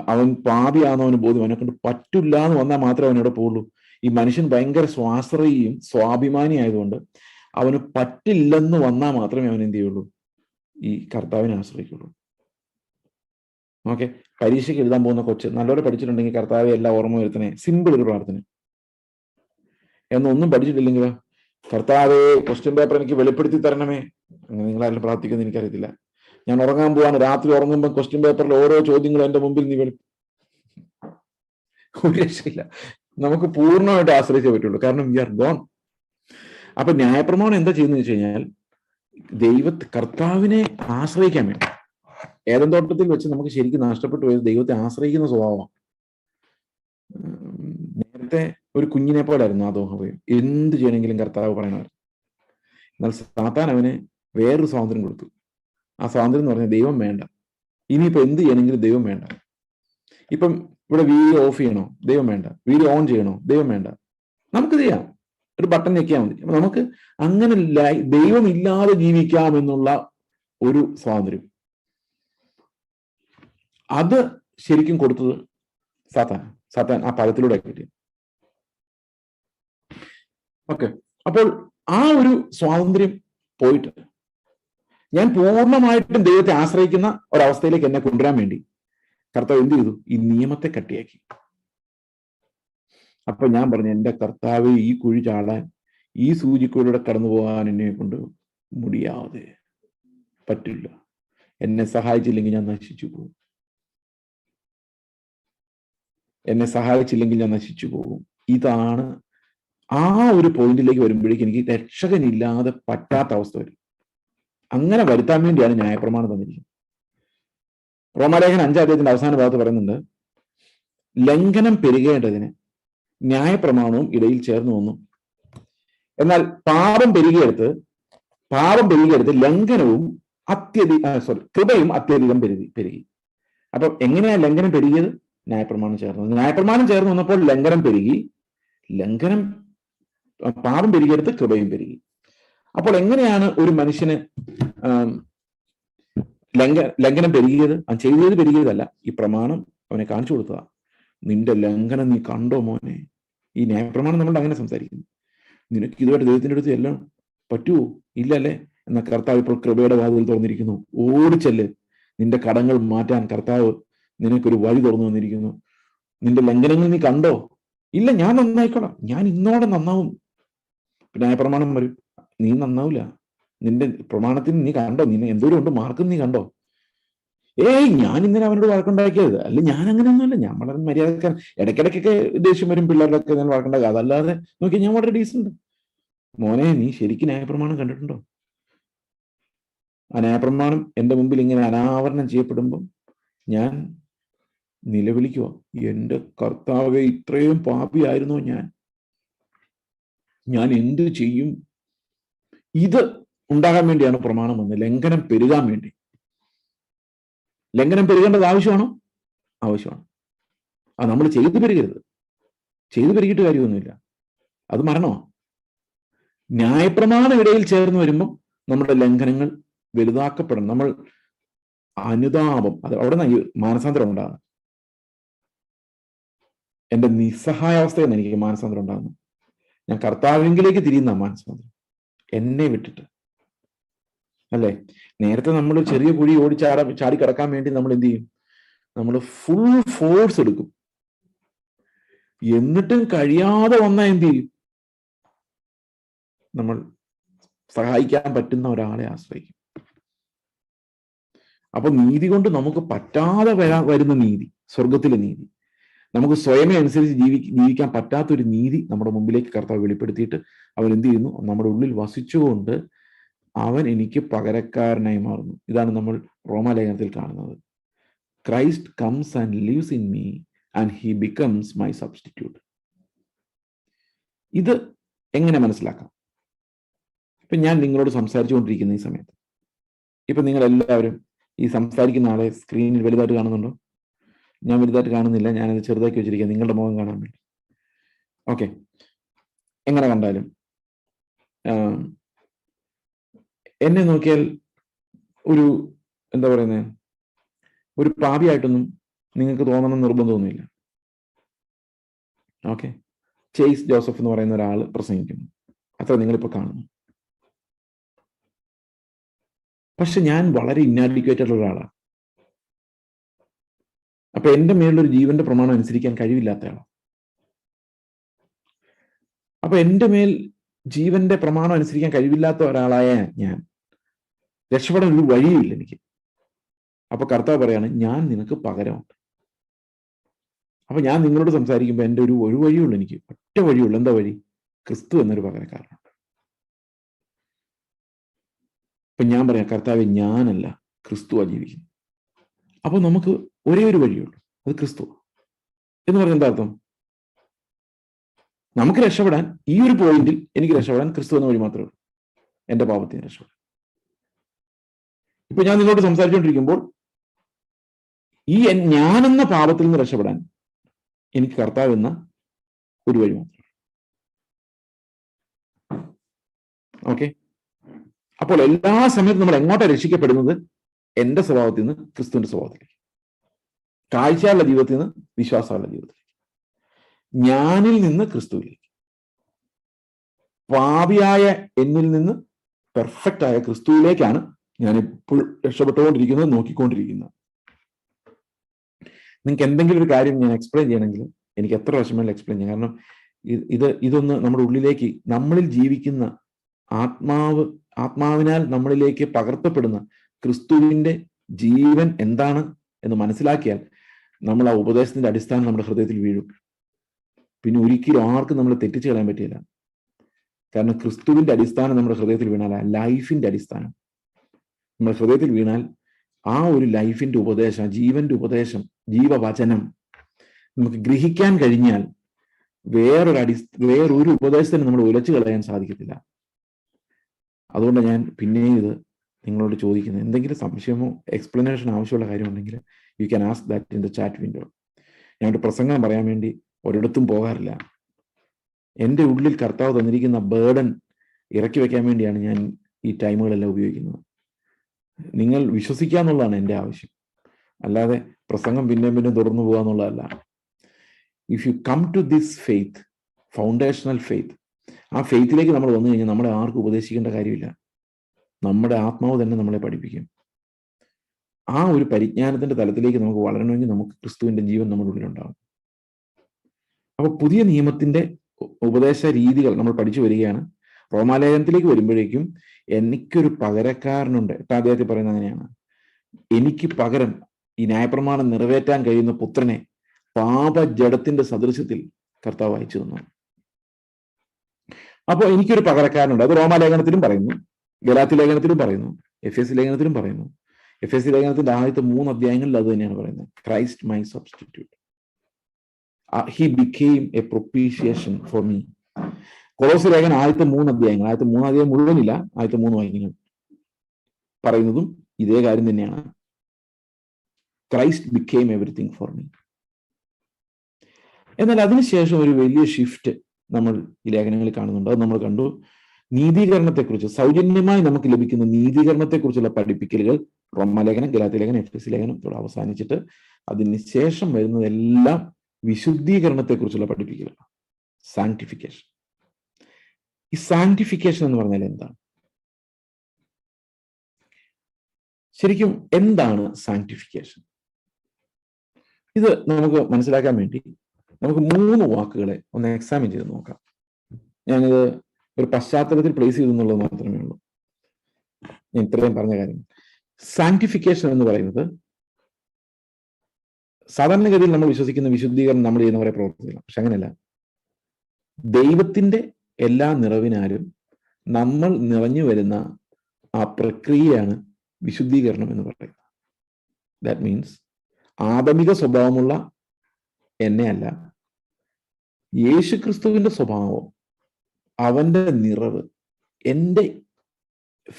അവൻ പാപിയാണെന്ന് അവന് ബോധ്യം, അവനെ കൊണ്ട് പറ്റില്ല എന്ന് വന്നാൽ മാത്രമേ അവൻ ഇവിടെ പോകുള്ളൂ. ഈ മനുഷ്യൻ ഭയങ്കര സ്വാശ്രയിയും സ്വാഭിമാനി ആയതുകൊണ്ട് അവന് പറ്റില്ലെന്ന് വന്നാൽ മാത്രമേ അവൻ എന്ത് ചെയ്യുള്ളൂ? ഈ കർത്താവിനെ ആശ്രയിക്കുള്ളൂ. ഓക്കെ, പരീക്ഷയ്ക്ക് എഴുതാൻ പോകുന്ന കൊച്ച് നല്ലപോലെ പഠിച്ചിട്ടുണ്ടെങ്കിൽ കർത്താവെ എല്ലാം ഓർമ്മ വരുത്തണേ, സിമ്പിൾ ഒരു പ്രാർത്ഥന. എന്നൊന്നും പഠിച്ചിട്ടില്ലെങ്കിലോ, കർത്താവെ ക്വസ്റ്റ്യൻ പേപ്പർ എനിക്ക് വെളിപ്പെടുത്തി തരണമേ. അങ്ങനെ നിങ്ങളാരും പ്രാർത്ഥിക്കുന്നത് എനിക്കറിയത്തില്ല. ഞാൻ ഉറങ്ങാൻ പോവാണ്, രാത്രി ഉറങ്ങുമ്പോൾ ക്വസ്റ്റ്യൻ പേപ്പറിൽ ഓരോ ചോദ്യങ്ങളും എന്റെ മുമ്പിൽ നീ ഒരു രക്ഷയില്ല. നമുക്ക് പൂർണ്ണമായിട്ട് ആശ്രയിച്ചേ പറ്റുള്ളൂ, കാരണം വി ആർ ഗോൺ. അപ്പൊ ന്യായപ്രമാണം എന്താ ചെയ്യുന്നത് വെച്ച് കഴിഞ്ഞാൽ കർത്താവിനെ ആശ്രയിക്കാൻ വേണ്ടി. ഏദൻ തോട്ടത്തിൽ വെച്ച് നമുക്ക് ശരിക്കും നഷ്ടപ്പെട്ടു പോയത് ദൈവത്തെ ആശ്രയിക്കുന്ന സ്വഭാവമാണ്. നേരത്തെ ഒരു കുഞ്ഞിനെ പോലായിരുന്നു ആദോഹവയും, എന്ത് ചെയ്യണമെങ്കിലും കർത്താവ് പറയണമായിരുന്നു. എന്നാൽ സാത്താൻ അവന് വേറൊരു സ്വാതന്ത്ര്യം കൊടുത്തു. ആ സ്വാതന്ത്ര്യം എന്ന് പറഞ്ഞാൽ ദൈവം വേണ്ട, ഇനിയിപ്പോ എന്ത് ചെയ്യണമെങ്കിലും ദൈവം വേണ്ട. ഇപ്പം ഇവിടെ വീഡിയോ ഓഫ് ചെയ്യണോ? ദൈവം വേണ്ട. വീഡിയോ ഓൺ ചെയ്യണോ? ദൈവം വേണ്ട. നമുക്ക് ചെയ്യാം, ഒരു ബട്ടൺ ഞെക്കിയാൽ മതി. അപ്പൊ നമുക്ക് അങ്ങനെ ദൈവം ഇല്ലാതെ ജീവിക്കാം എന്നുള്ള ഒരു സ്വാതന്ത്ര്യം. അത് ശരിക്കും കൊടുത്തത് സാത്താൻ ആ പദത്തിലൂടെ കിട്ടി. ഓക്കെ, അപ്പോൾ ആ ഒരു സ്വാതന്ത്ര്യം പോയിട്ട് ഞാൻ പൂർണ്ണമായിട്ടും ദൈവത്തെ ആശ്രയിക്കുന്ന ഒരവസ്ഥയിലേക്ക് എന്നെ കൊണ്ടുവരാൻ വേണ്ടി കർത്താവ് എന്ത് ചെയ്തു? ഈ നിയമത്തെ കട്ടിയാക്കി. അപ്പൊ ഞാൻ പറഞ്ഞു, എന്റെ കർത്താവ്, ഈ കുഴി ചാടാൻ, ഈ സൂചിക്കുഴിലൂടെ കടന്നു പോകാൻ എന്നെ കൊണ്ട് മുടിയാതെ പറ്റില്ല. എന്നെ സഹായിച്ചില്ലെങ്കിൽ ഞാൻ നശിച്ചു പോകും. എന്നെ സഹായിച്ചില്ലെങ്കിൽ ഞാൻ നശിച്ചു പോകും. ഇതാണ് ആ ഒരു പോയിന്റിലേക്ക് വരുമ്പോഴേക്കും എനിക്ക് രക്ഷകനില്ലാതെ പറ്റാത്ത അവസ്ഥ വരും. അങ്ങനെ വരുത്താൻ വേണ്ടിയാണ് ന്യായപ്രമാണം തന്നിരിക്കുന്നത്. റോമാലേഖനം 5-ാം അധ്യായത്തിന്റെ അവസാന ഭാഗത്ത് പറയുന്നുണ്ട്, ലംഘനം പെരുകേണ്ടതിന് ന്യായപ്രമാണവും ഇടയിൽ ചേർന്ന് വന്നു. എന്നാൽ പാപം പെരുകിയെടുത്ത് ലംഘനവും കൃപയും അത്യധികം പെരുകി. അപ്പൊ എങ്ങനെയാ ലംഘനം പെരുകിയത്? ന്യായപ്രമാണം ചേർന്നത്. ന്യായപ്രമാണം ചേർന്ന് വന്നപ്പോൾ ലംഘനം പെരുകി, പാപം പെരുകിയെടുത്ത് കൃപയും പെരുകി. അപ്പോൾ എങ്ങനെയാണ് ഒരു മനുഷ്യന് ലംഘനം പെരുകിയത്? അവൻ ചെയ്തത് പെരുകിയതല്ല, ഈ പ്രമാണം അവനെ കാണിച്ചു കൊടുത്തതാ. നിന്റെ ലംഘനം നീ കണ്ടോ മോനെ? ഈ ന്യായപ്രമാണം നമ്മൾ അങ്ങനെ സംസാരിക്കുന്നു. നിനക്ക് ഇതുമായിട്ട് ദൈവത്തിന്റെ അടുത്ത് എല്ലാം പറ്റുമോ? ഇല്ലല്ലേ? എന്ന കർത്താവ് ഇപ്പോൾ കൃപയുടെ വാതിൽ തുറന്നിരിക്കുന്നു. ഓടിച്ചെല്ല്, നിന്റെ കടങ്ങൾ മാറ്റാൻ കർത്താവ് നിനക്കൊരു വഴി തുറന്നു വന്നിരിക്കുന്നു. നിന്റെ ലംഘനങ്ങൾ നീ കണ്ടോ? ഇല്ല, ഞാൻ നന്നായിക്കോളാം, ഞാൻ ഇന്നോടെ നന്നാവും. ന്യായപ്രമാണം വരും, നീ നന്നാവില്ല. നിന്റെ പ്രമാണത്തിന് നീ കണ്ടോ? നിന്നെ എന്തോരം ഉണ്ട് മാർക്കും നീ കണ്ടോ? ഞാൻ ഇന്നലെ അവനോട് വഴക്കുണ്ടാക്കിയത് അല്ല, ഞാൻ അങ്ങനെയൊന്നുമല്ല, ഞാൻ വളരെ മര്യാദക്കാരൻ. ഇടയ്ക്കിടയ്ക്കൊക്കെ ദേഷ്യം വരും, പിള്ളേരുടെയൊക്കെ ഞാൻ വഴക്കുണ്ടാക്കുക. അതല്ലാതെ നോക്കി ഞാൻ വളരെ ഡീസന്റ്. മോനെ, നീ ശരിക്കും ന്യായപ്രമാണം കണ്ടിട്ടുണ്ടോ? ആ ന്യായപ്രമാണം എന്റെ മുമ്പിൽ ഇങ്ങനെ അനാവരണം ചെയ്യപ്പെടുമ്പം ഞാൻ നിലവിളിക്കുക, എന്റെ കർത്താവെ, ഇത്രയും പാപിയായിരുന്നോ ഞാൻ എന്ത് ചെയ്യും? ഇത് ഉണ്ടാകാൻ വേണ്ടിയാണ് പ്രമാണം വന്നത്, ലംഘനം പെരുകാൻ വേണ്ടി. ലംഘനം പെരുകേണ്ടത് ആവശ്യമാണോ? ആവശ്യമാണ്. അത് നമ്മൾ ചെയ്തു പെരുകരുത്. ചെയ്തു പെരുകിയിട്ട് കാര്യമൊന്നുമില്ല, അത് മരണമാണ്. ന്യായപ്രമാണം ഇടയിൽ ചേർന്ന് വരുമ്പോൾ നമ്മുടെ ലംഘനങ്ങൾ വലുതാക്കപ്പെടണം. നമ്മൾ അനുതാപം, അത് അവിടെ നിന്ന് മാനസാന്തരം ഉണ്ടാകുന്നു. എന്റെ നിസ്സഹായാവസ്ഥയിൽ നിന്ന് എനിക്ക് മാനസാന്തരം ഉണ്ടാകുന്നു. ഞാൻ കർത്താവിലേക്ക് തിരിയുന്ന മാനസാന്തരം, എന്നെ വിട്ടിട്ട്. അല്ലേ? നേരത്തെ നമ്മൾ ചെറിയ കുഴി ചാടി കിടക്കാൻ വേണ്ടി നമ്മൾ എന്ത് ചെയ്യും? നമ്മൾ ഫുൾ ഫോഴ്സ് എടുക്കും. എന്നിട്ടും കഴിയാതെ വന്നാൽ എന്ത് ചെയ്യും? നമ്മൾ സഹായിക്കാൻ പറ്റുന്ന ഒരാളെ ആശ്രയിക്കും. അപ്പൊ നീതി കൊണ്ട് നമുക്ക് പറ്റാതെ വരുന്ന നീതി, സ്വർഗത്തിലെ നീതി, നമുക്ക് സ്വയമേ അനുസരിച്ച് ജീവിക്കാൻ പറ്റാത്തൊരു നീതി നമ്മുടെ മുമ്പിലേക്ക് കർത്താവ് വെളിപ്പെടുത്തിയിട്ട് അവൻ എന്ത് ചെയ്യുന്നു? നമ്മുടെ ഉള്ളിൽ വസിച്ചുകൊണ്ട് അവൻ എനിക്ക് പകരക്കാരനായി മാറുന്നു. ഇതാണ് നമ്മൾ റോമാലേഖനത്തിൽ കാണുന്നത്. Christ comes and lives in me and he becomes my substitute. ഇത് എങ്ങനെ മനസ്സിലാക്കാം? ഇപ്പൊ ഞാൻ നിങ്ങളോട് സംസാരിച്ചുകൊണ്ടിരിക്കുന്ന ഈ സമയത്ത്, ഇപ്പൊ നിങ്ങൾ എല്ലാവരും ഈ സംസാരിക്കുന്ന ആളെ സ്ക്രീനിൽ വലുതായിട്ട് കാണുന്നുണ്ടോ? ഞാൻ വലുതായിട്ട് കാണുന്നില്ല, ഞാനത് ചെറുതാക്കി വെച്ചിരിക്കുക നിങ്ങളുടെ മുഖം കാണാൻ വേണ്ടി. ഓക്കെ, എങ്ങനെ കണ്ടാലും എന്നെ നോക്കിയാൽ ഒരു എന്താ പറയുന്നത്, ഒരു പാപിയായിട്ടൊന്നും നിങ്ങൾക്ക് തോന്നണം നിർബന്ധമൊന്നുമില്ല. ഓക്കെ, ചേസ് ജോസഫ് എന്ന് പറയുന്ന ഒരാൾ പ്രസംഗിക്കുന്നു, അത്ര നിങ്ങളിപ്പോൾ കാണുന്നു. പക്ഷെ ഞാൻ വളരെ ഇന്നാഡിക്വേറ്റഡ് ഒരാളാണ്. അപ്പൊ എന്റെ മേലൊരു ജീവന്റെ പ്രമാണം അനുസരിക്കാൻ കഴിവില്ലാത്ത ആളാണ്. അപ്പൊ എന്റെ മേൽ ജീവന്റെ പ്രമാണം അനുസരിക്കാൻ കഴിവില്ലാത്ത ഒരാളായ ഞാൻ രക്ഷപ്പെടാൻ ഒരു വഴിയില്ല എനിക്ക്. അപ്പൊ കർത്താവ് പറയാണ്, ഞാൻ നിനക്ക് പകരമുണ്ട്. അപ്പൊ ഞാൻ നിങ്ങളോട് സംസാരിക്കുമ്പോൾ എൻ്റെ ഒരു വഴിയുള്ളൂ, എനിക്ക് ഒറ്റ വഴിയുള്ളൂ. എന്താ വഴി? ക്രിസ്തു എന്നൊരു പകരക്കാരനുണ്ട്. അപ്പൊ ഞാൻ പറയാം, കർത്താവ്, ഞാനല്ല, ക്രിസ്തുവാ ജീവിക്കുന്നു. അപ്പൊ നമുക്ക് ഒരേ ഒരു വഴിയുള്ളൂ, അത് ക്രിസ്തു എന്ന് പറഞ്ഞ എന്താ അർത്ഥം? നമുക്ക് രക്ഷപ്പെടാൻ ഈ ഒരു പോയിന്റിൽ എനിക്ക് രക്ഷപ്പെടാൻ ക്രിസ്തു എന്ന വഴി മാത്രമേ ഉള്ളൂ, എന്റെ പാപത്തിന് രക്ഷപ്പെടാൻ. ഇപ്പൊ ഞാൻ നിങ്ങളോട് സംസാരിച്ചുകൊണ്ടിരിക്കുമ്പോൾ ഈ ഞാനെന്ന പാപത്തിൽ നിന്ന് രക്ഷപ്പെടാൻ എനിക്ക് കർത്താവ് എന്ന ഒരു വഴി മാത്രമേ. ഓക്കെ, അപ്പോൾ എല്ലാ സമയത്തും നമ്മൾ എങ്ങോട്ടാണ് രക്ഷിക്കപ്പെടുന്നത്? എന്റെ സ്വഭാവത്തിൽ നിന്ന് ക്രിസ്തുവിന്റെ സ്വഭാവത്തിലേക്ക്, കാഴ്ചയുള്ള ജീവിതത്തിൽ നിന്ന് വിശ്വാസമുള്ള ജീവിതത്തിലേക്ക്, ഞാനിൽ നിന്ന് ക്രിസ്തുവിലേക്ക്, പാപിയായ എന്നിൽ നിന്ന് പെർഫെക്റ്റ് ആയ ക്രിസ്തുവിലേക്കാണ് ഞാൻ ഇപ്പോൾ രക്ഷപ്പെട്ടുകൊണ്ടിരിക്കുന്നത്, നോക്കിക്കൊണ്ടിരിക്കുന്നത്. നിങ്ങൾക്ക് എന്തെങ്കിലും ഒരു കാര്യം ഞാൻ എക്സ്പ്ലെയിൻ ചെയ്യണമെങ്കിൽ എനിക്ക് എത്ര വർഷം എക്സ്പ്ലെയിൻ ചെയ്യാം. കാരണം ഇതൊന്ന് നമ്മുടെ ഉള്ളിലേക്ക്, നമ്മളിൽ ജീവിക്കുന്ന ആത്മാവിനാൽ നമ്മളിലേക്ക് പകർത്തപ്പെടുന്ന ക്രിസ്തുവിന്റെ ജീവൻ എന്താണ് എന്ന് മനസ്സിലാക്കിയാൽ നമ്മൾ ആ ഉപദേശത്തിന്റെ അടിസ്ഥാനം നമ്മുടെ ഹൃദയത്തിൽ വീഴും. പിന്നെ ഒരിക്കലും ആർക്കും നമ്മൾ തെറ്റിച്ച് കളയാൻ പറ്റില്ല. കാരണം ക്രിസ്തുവിന്റെ അടിസ്ഥാനം നമ്മുടെ ഹൃദയത്തിൽ വീണാൽ, ആ ലൈഫിന്റെ അടിസ്ഥാനം നമ്മുടെ ഹൃദയത്തിൽ വീണാൽ, ആ ഒരു ലൈഫിന്റെ ഉപദേശം, ജീവന്റെ ഉപദേശം, ജീവവചനം നമുക്ക് ഗ്രഹിക്കാൻ കഴിഞ്ഞാൽ വേറൊരു ഉപദേശത്തിന് നമ്മൾ ഉലച്ചു കളയാൻ സാധിക്കത്തില്ല. അതുകൊണ്ട് ഞാൻ പിന്നെയും ഇത് നിങ്ങളോട് ചോദിക്കുന്നത്, എന്തെങ്കിലും സംശയമോ എക്സ്പ്ലനേഷൻ ആവശ്യമുള്ള കാര്യമുണ്ടെങ്കിൽ you can ask that in the chat window. ഞാൻ ഒരു പ്രസംഗം പറയാൻ വേണ്ടി ഒരിടത്തും പോകാറില്ല. എൻ്റെ ഉള്ളിൽ കർത്താവ് തന്നിരിക്കുന്ന ബേർഡൻ ഇറക്കി വെക്കാൻ വേണ്ടിയാണ് ഞാൻ ഈ ടൈമുകളെല്ലാം ഉപയോഗിക്കുന്നത്. നിങ്ങൾ വിശ്വസിക്കുക എന്നുള്ളതാണ് എൻ്റെ ആവശ്യം, അല്ലാതെ പ്രസംഗം പിന്നെയും തുടർന്നു പോകുക എന്നുള്ളതല്ല. If you come to this faith, foundational faith, ആ ഫെയ്ത്തിലേക്ക് നമ്മൾ വന്നു കഴിഞ്ഞാൽ നമ്മളെ ആർക്കും ഉപദേശിക്കേണ്ട കാര്യമില്ല. നമ്മുടെ ആത്മാവ് തന്നെ നമ്മളെ പഠിപ്പിക്കും. ആ ഒരു പരിജ്ഞാനത്തിന്റെ തലത്തിലേക്ക് നമുക്ക് വളരണമെങ്കിൽ നമുക്ക് ക്രിസ്തുവിന്റെ ജീവൻ നമ്മുടെ ഉള്ളിലുണ്ടാകും. അപ്പൊ പുതിയ നിയമത്തിന്റെ ഉപദേശ രീതികൾ നമ്മൾ പഠിച്ചു വരികയാണ്. റോമാലേഖനത്തിലേക്ക് വരുമ്പോഴേക്കും എനിക്കൊരു പകരക്കാരനുണ്ട്. 8-ാം അധ്യായത്തിൽ പറയുന്നത് അങ്ങനെയാണ്, എനിക്ക് പകരം ഈ ന്യായപ്രമാണം നിറവേറ്റാൻ കഴിയുന്ന പുത്രനെ പാപജഡത്തിന്റെ സദൃശ്യത്തിൽ കർത്താവ് അയച്ചു തന്നു. അപ്പോൾ എനിക്കൊരു പകരക്കാരനുണ്ട്. അത് റോമാലേഖനത്തിലും പറയുന്നു, ഗലാത്യ ലേഖനത്തിലും പറയുന്നു, എഫേസ്യ ലേഖനത്തിലും പറയുന്നു. എഫേസ്യ ലേഖനത്തിന്റെ ആദ്യത്തെ 3 അധ്യായങ്ങളിൽ അത് തന്നെയാണ് പറയുന്നത്. Christ my substitute, he became a propitiation for me. കൊളോസ്യ ലേഖനം ആദ്യത്തെ 3 അധ്യായങ്ങൾ, ആദ്യത്തെ 3 അധ്യായം മുഴുവനില്ല, ആദ്യത്തെ 3 വാക്യങ്ങൾ പറയുന്നതും ഇതേ കാര്യം തന്നെയാണ്. Christ became everything for me. എന്നാൽ അതിനുശേഷം ഒരു വലിയ ഷിഫ്റ്റ് നമ്മൾ ഈ ലേഖനങ്ങളിൽ കാണുന്നുണ്ട്. അത് നമ്മൾ കണ്ടു. നീതീകരണത്തെക്കുറിച്ച്, സൗജന്യമായി നമുക്ക് ലഭിക്കുന്ന നീതീകരണത്തെക്കുറിച്ചുള്ള പഠിപ്പിക്കലുകൾ റോമാലേഖനം, ഗലാത്യ ലേഖനം, എഫേസ്യ ലേഖനം ഇതോടെ അവസാനിച്ചിട്ട് അതിന് ശേഷം വരുന്നതെല്ലാം വിശുദ്ധീകരണത്തെക്കുറിച്ചുള്ള പഠിപ്പിക്കലുകൾ, സാങ്ക്ടിഫിക്കേഷൻ. ഈ സാങ്ക്ടിഫിക്കേഷൻ എന്ന് പറഞ്ഞാൽ എന്താണ്? ശരിക്കും എന്താണ് സാങ്ക്ടിഫിക്കേഷൻ? ഇത് നമുക്ക് മനസ്സിലാക്കാൻ വേണ്ടി നമുക്ക് 3 വാക്കുകളെ ഒന്ന് എക്സാമിൻ ചെയ്ത് നോക്കാം. ഞാനിത് ഒരു പശ്ചാത്തലത്തിൽ പ്ലേസ് ചെയ്തു എന്നുള്ളത് മാത്രമേ ഉള്ളൂ. ഞാൻ ഇത്രയും പറഞ്ഞ കാര്യം. സാങ്ക്ടിഫിക്കേഷൻ എന്ന് പറയുന്നത് സാധാരണഗതിയിൽ നമ്മൾ വിശ്വസിക്കുന്ന വിശുദ്ധീകരണം നമ്മൾ ചെയ്യുന്ന കുറെ പ്രവർത്തികളാണ്. പക്ഷെ അങ്ങനെയല്ല. ദൈവത്തിന്റെ എല്ലാ നിറവിനാലും നമ്മൾ നിറഞ്ഞു വരുന്ന ആ പ്രക്രിയയാണ് വിശുദ്ധീകരണം എന്ന് പറയുന്നത്. ദാറ്റ് മീൻസ് ആദമിക സ്വഭാവമുള്ള എന്നെ അല്ല, യേശുക്രിസ്തുവിന്റെ സ്വഭാവം, അവന്റെ നിറവ് എൻ്റെ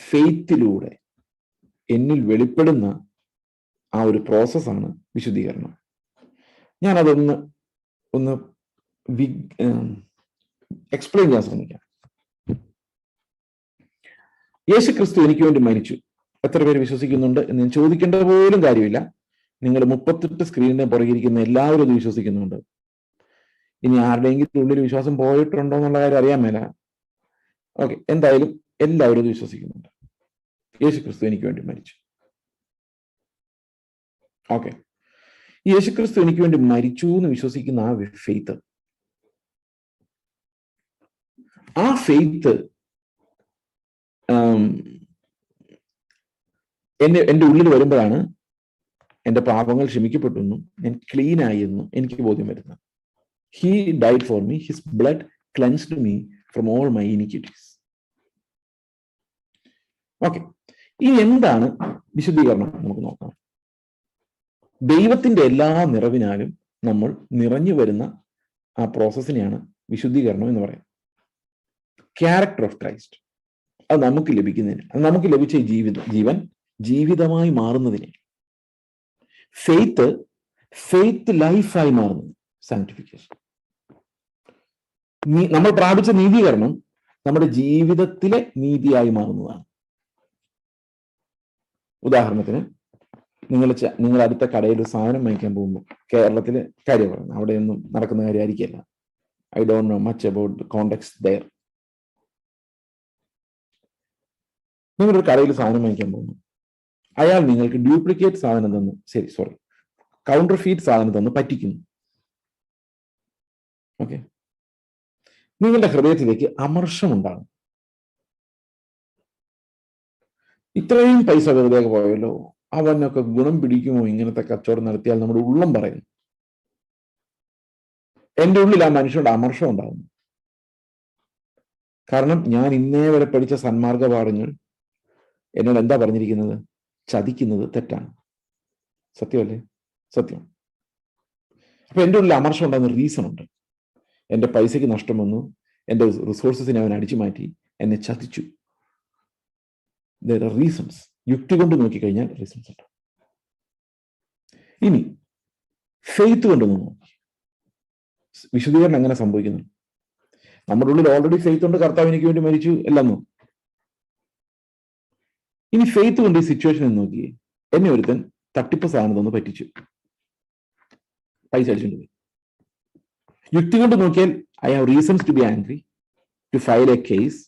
ഫെയ്ത്തിലൂടെ എന്നിൽ വെളിപ്പെടുന്ന ആ ഒരു പ്രോസസ്സാണ് വിശുദ്ധീകരണം. ഞാനതൊന്ന് എക്സ്പ്ലെയിൻ ചെയ്യാൻ ശ്രമിക്കാം. യേശുക്രിസ്തു എനിക്ക് വേണ്ടി മരിച്ചു. എത്ര പേര് വിശ്വസിക്കുന്നുണ്ട് എന്ന് ഞാൻ ചോദിക്കേണ്ട പോലും കാര്യമില്ല. നിങ്ങൾ 38 സ്ക്രീനിന്റെ പുറകിരിക്കുന്ന എല്ലാവരും അത് വിശ്വസിക്കുന്നുണ്ട്. ഇനി ആരുടെയെങ്കിലും ഉള്ളിൽ വിശ്വാസം പോയിട്ടുണ്ടോ എന്നുള്ള കാര്യം അറിയാൻ മേല. ഓക്കെ, എന്തായാലും എല്ലാവരും അത് വിശ്വസിക്കുന്നുണ്ട്. യേശുക്രിസ്തു എനിക്ക് വേണ്ടി മരിച്ചു. ഓക്കെ, യേശുക്രിസ്തു എനിക്ക് വേണ്ടി മരിച്ചു എന്ന് വിശ്വസിക്കുന്ന ആ ഫെയ്ത്ത്, എൻ്റെ ഉള്ളിൽ വരുമ്പോഴാണ് എൻ്റെ പാപങ്ങൾ ക്ഷമിക്കപ്പെട്ടു എന്നും ഞാൻ ക്ലീൻ ആയി എന്നും എനിക്ക് ബോധ്യം വരുന്നത്. He died for me, his blood cleansed me from all my iniquities. Okay, ഇനി എന്താണ് വിശുദ്ധീകരണം നമുക്ക് നോക്കാം. ദൈവത്തിന്റെ എല്ലാ നിറവിനാലും നമ്മൾ നിറഞ്ഞു വരുന്ന ആ പ്രോസസ്സിനെയാണ് വിശുദ്ധീകരണം എന്ന് പറയുന്നത്. ക്യാരക്ടർ ഓഫ് ക്രൈസ്റ്റ്, അത് നമുക്ക് ലഭിക്കുന്നതിന്, അത് നമുക്ക് ലഭിച്ച ജീവൻ ജീവിതമായി മാറുന്നതിനെ, ഫെയ്ത്ത് ലൈഫായി മാറുന്നത് സാങ്ക്ടിഫിക്കേഷൻ. നമ്മൾ പ്രാപിച്ച നീതീകരണം നമ്മുടെ ജീവിതത്തിലെ നീതിയായി മാറുന്നതാണ്. ഉദാഹരണത്തിന് നിങ്ങൾ അടുത്ത കടയിൽ ഒരു സാധനം വാങ്ങിക്കാൻ പോകുമ്പോൾ, കേരളത്തിലെ കാര്യം പറയുന്നത്, അവിടെയൊന്നും നടക്കുന്ന കാര്യമായിരിക്കില്ല. I don't know much about the context there. നിങ്ങളൊരു കടയിൽ സാധനം വാങ്ങിക്കാൻ പോകുന്നു, അയാൾ നിങ്ങൾക്ക് ഡ്യൂപ്ലിക്കേറ്റ് സാധനം തന്നു, കൗണ്ടർ ഫീറ്റ് സാധനം തന്നു പറ്റിക്കുന്നു. ഓക്കെ, നിങ്ങളുടെ ഹൃദയത്തിലേക്ക് അമർഷമുണ്ടാകും. ഇത്രയും പൈസ വെറുതെ പോയല്ലോ, അവനൊക്കെ ഗുണം പിടിക്കുമോ ഇങ്ങനത്തെ കച്ചവടം നടത്തിയാൽ? നമ്മുടെ ഉള്ളം പറയുന്നു. എൻ്റെ ഉള്ളിൽ ആ മനുഷ്യരുടെ അമർഷം ഉണ്ടാകുന്നു. കാരണം ഞാൻ ഇന്നേ വരെ പഠിച്ച സന്മാർഗ പാഠങ്ങൾ എന്നോട് എന്താ പറഞ്ഞിരിക്കുന്നത്? ചതിക്കുന്നത് തെറ്റാണ്. സത്യമല്ലേ? സത്യം. അപ്പൊ എൻ്റെ ഉള്ളിൽ അമർഷം ഉണ്ടാകുന്ന റീസൺ ഉണ്ട്. എൻ്റെ പൈസയ്ക്ക് നഷ്ടം വന്നു, എൻ്റെ റിസോഴ്സസിനെ അവൻ അടിച്ചു മാറ്റി, എന്നെ ചതിച്ചു. റീസൺസ്. യുക്തി കൊണ്ട് നോക്കിക്കഴിഞ്ഞാൽ റീസൺസ് ഉണ്ട്. ഇനി ഫെയ്ത്ത് കൊണ്ടൊന്ന് നോക്കി. വിശുദ്ധീകരണം എങ്ങനെ സംഭവിക്കുന്നു? നമ്മുടെ ഉള്ളിൽ ഓൾറെഡി ഫെയ്ത്ത് ഉണ്ട്, കർത്താവ് എനിക്ക് വേണ്ടി മരിച്ചു എല്ലാം. ഇനി ഫെയ്ത്ത് കൊണ്ട് ഈ സിറ്റുവേഷൻ നോക്കിയേ. എന്നെ ഒരുത്തൻ തട്ടിപ്പ് സാധനം തന്നു പറ്റിച്ചു, പൈസ അടിച്ചുകൊണ്ട് പോയി. യുക്തി കൊണ്ട് നോക്കിയാൽ I have reasons to be angry, to file a case.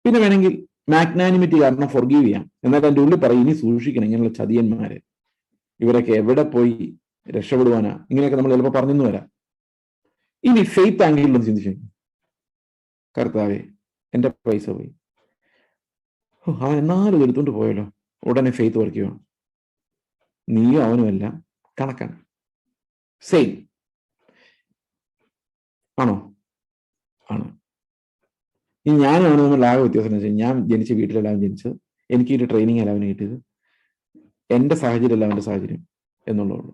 പിന്നെ വേണമെങ്കിൽ മാഗ്നാനിമിറ്റി കാരണം ഫോർഗീവ് ചെയ്യാം. എന്നാൽ എൻ്റെ ഉള്ളിൽ പറയും, ഇനി സൂക്ഷിക്കണം ഇങ്ങനെയുള്ള ചതിയന്മാരെ, ഇവരൊക്കെ എവിടെ പോയി രക്ഷപ്പെടുവാനാ, ഇങ്ങനെയൊക്കെ നമ്മൾ ചിലപ്പോൾ പറഞ്ഞെന്ന് വരാം. ഇനി ഫെയ്ത്ത് ആംഗിളിലൊന്ന് ചിന്തിച്ചു, കർത്താവേ എൻ്റെ പൈസ പോയി, അവൻ എന്നാലും എടുത്തുകൊണ്ട് പോയല്ലോ. ഉടനെ ഫെയ്ത്ത് വർക്ക് ചെയ്യണം. നീയും അവനും എല്ലാം കണക്കാണ്, സെയിം ആണോ? ആണ്. ഈ ഞാനും അവനും തമ്മിൽ ആകെ വ്യത്യാസം എന്ന് വെച്ചാൽ, ഞാൻ ജനിച്ച വീട്ടിലെല്ലാം ജനിച്ചത്, എനിക്ക് ഈ ട്രെയിനിങ് എല്ലാം അവന് കിട്ടിയത്, എൻ്റെ സാഹചര്യം അല്ല അവൻ്റെ സാഹചര്യം എന്നുള്ളതുള്ളൂ.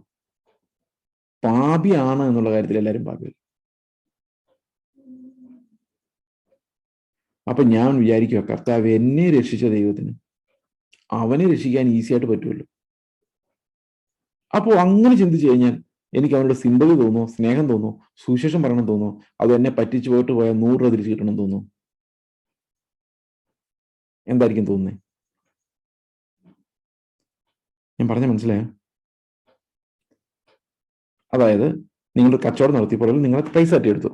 പാപിയാണ് എന്നുള്ള കാര്യത്തിൽ എല്ലാവരും പാപികൾ. അപ്പൊ ഞാൻ വിചാരിക്കുക, കർത്താവ് എന്നെ രക്ഷിച്ച ദൈവത്തിന് അവനെ രക്ഷിക്കാൻ ഈസി ആയിട്ട് പറ്റുമല്ലോ. അപ്പോൾ അങ്ങനെ ചിന്തിച്ചു കഴിഞ്ഞാൽ എനിക്ക് അവനോട് സിമ്പതി തോന്നുമോ, സ്നേഹം തോന്നുമോ, സുവിശേഷം പറയണം തോന്നുമോ, അത് എന്നെ പറ്റിച്ചു പോയിട്ട് പോയാൽ 100 രൂപ തിരിച്ചു കിട്ടണം തോന്നുന്നു? എന്തായിരിക്കും തോന്നുന്നേ? ഞാൻ പറഞ്ഞ മനസ്സിലായോ? അതായത് നിങ്ങളുടെ കച്ചവടം നടത്തിയപ്പോൾ നിങ്ങൾ പൈസ തട്ടിയെടുത്തു.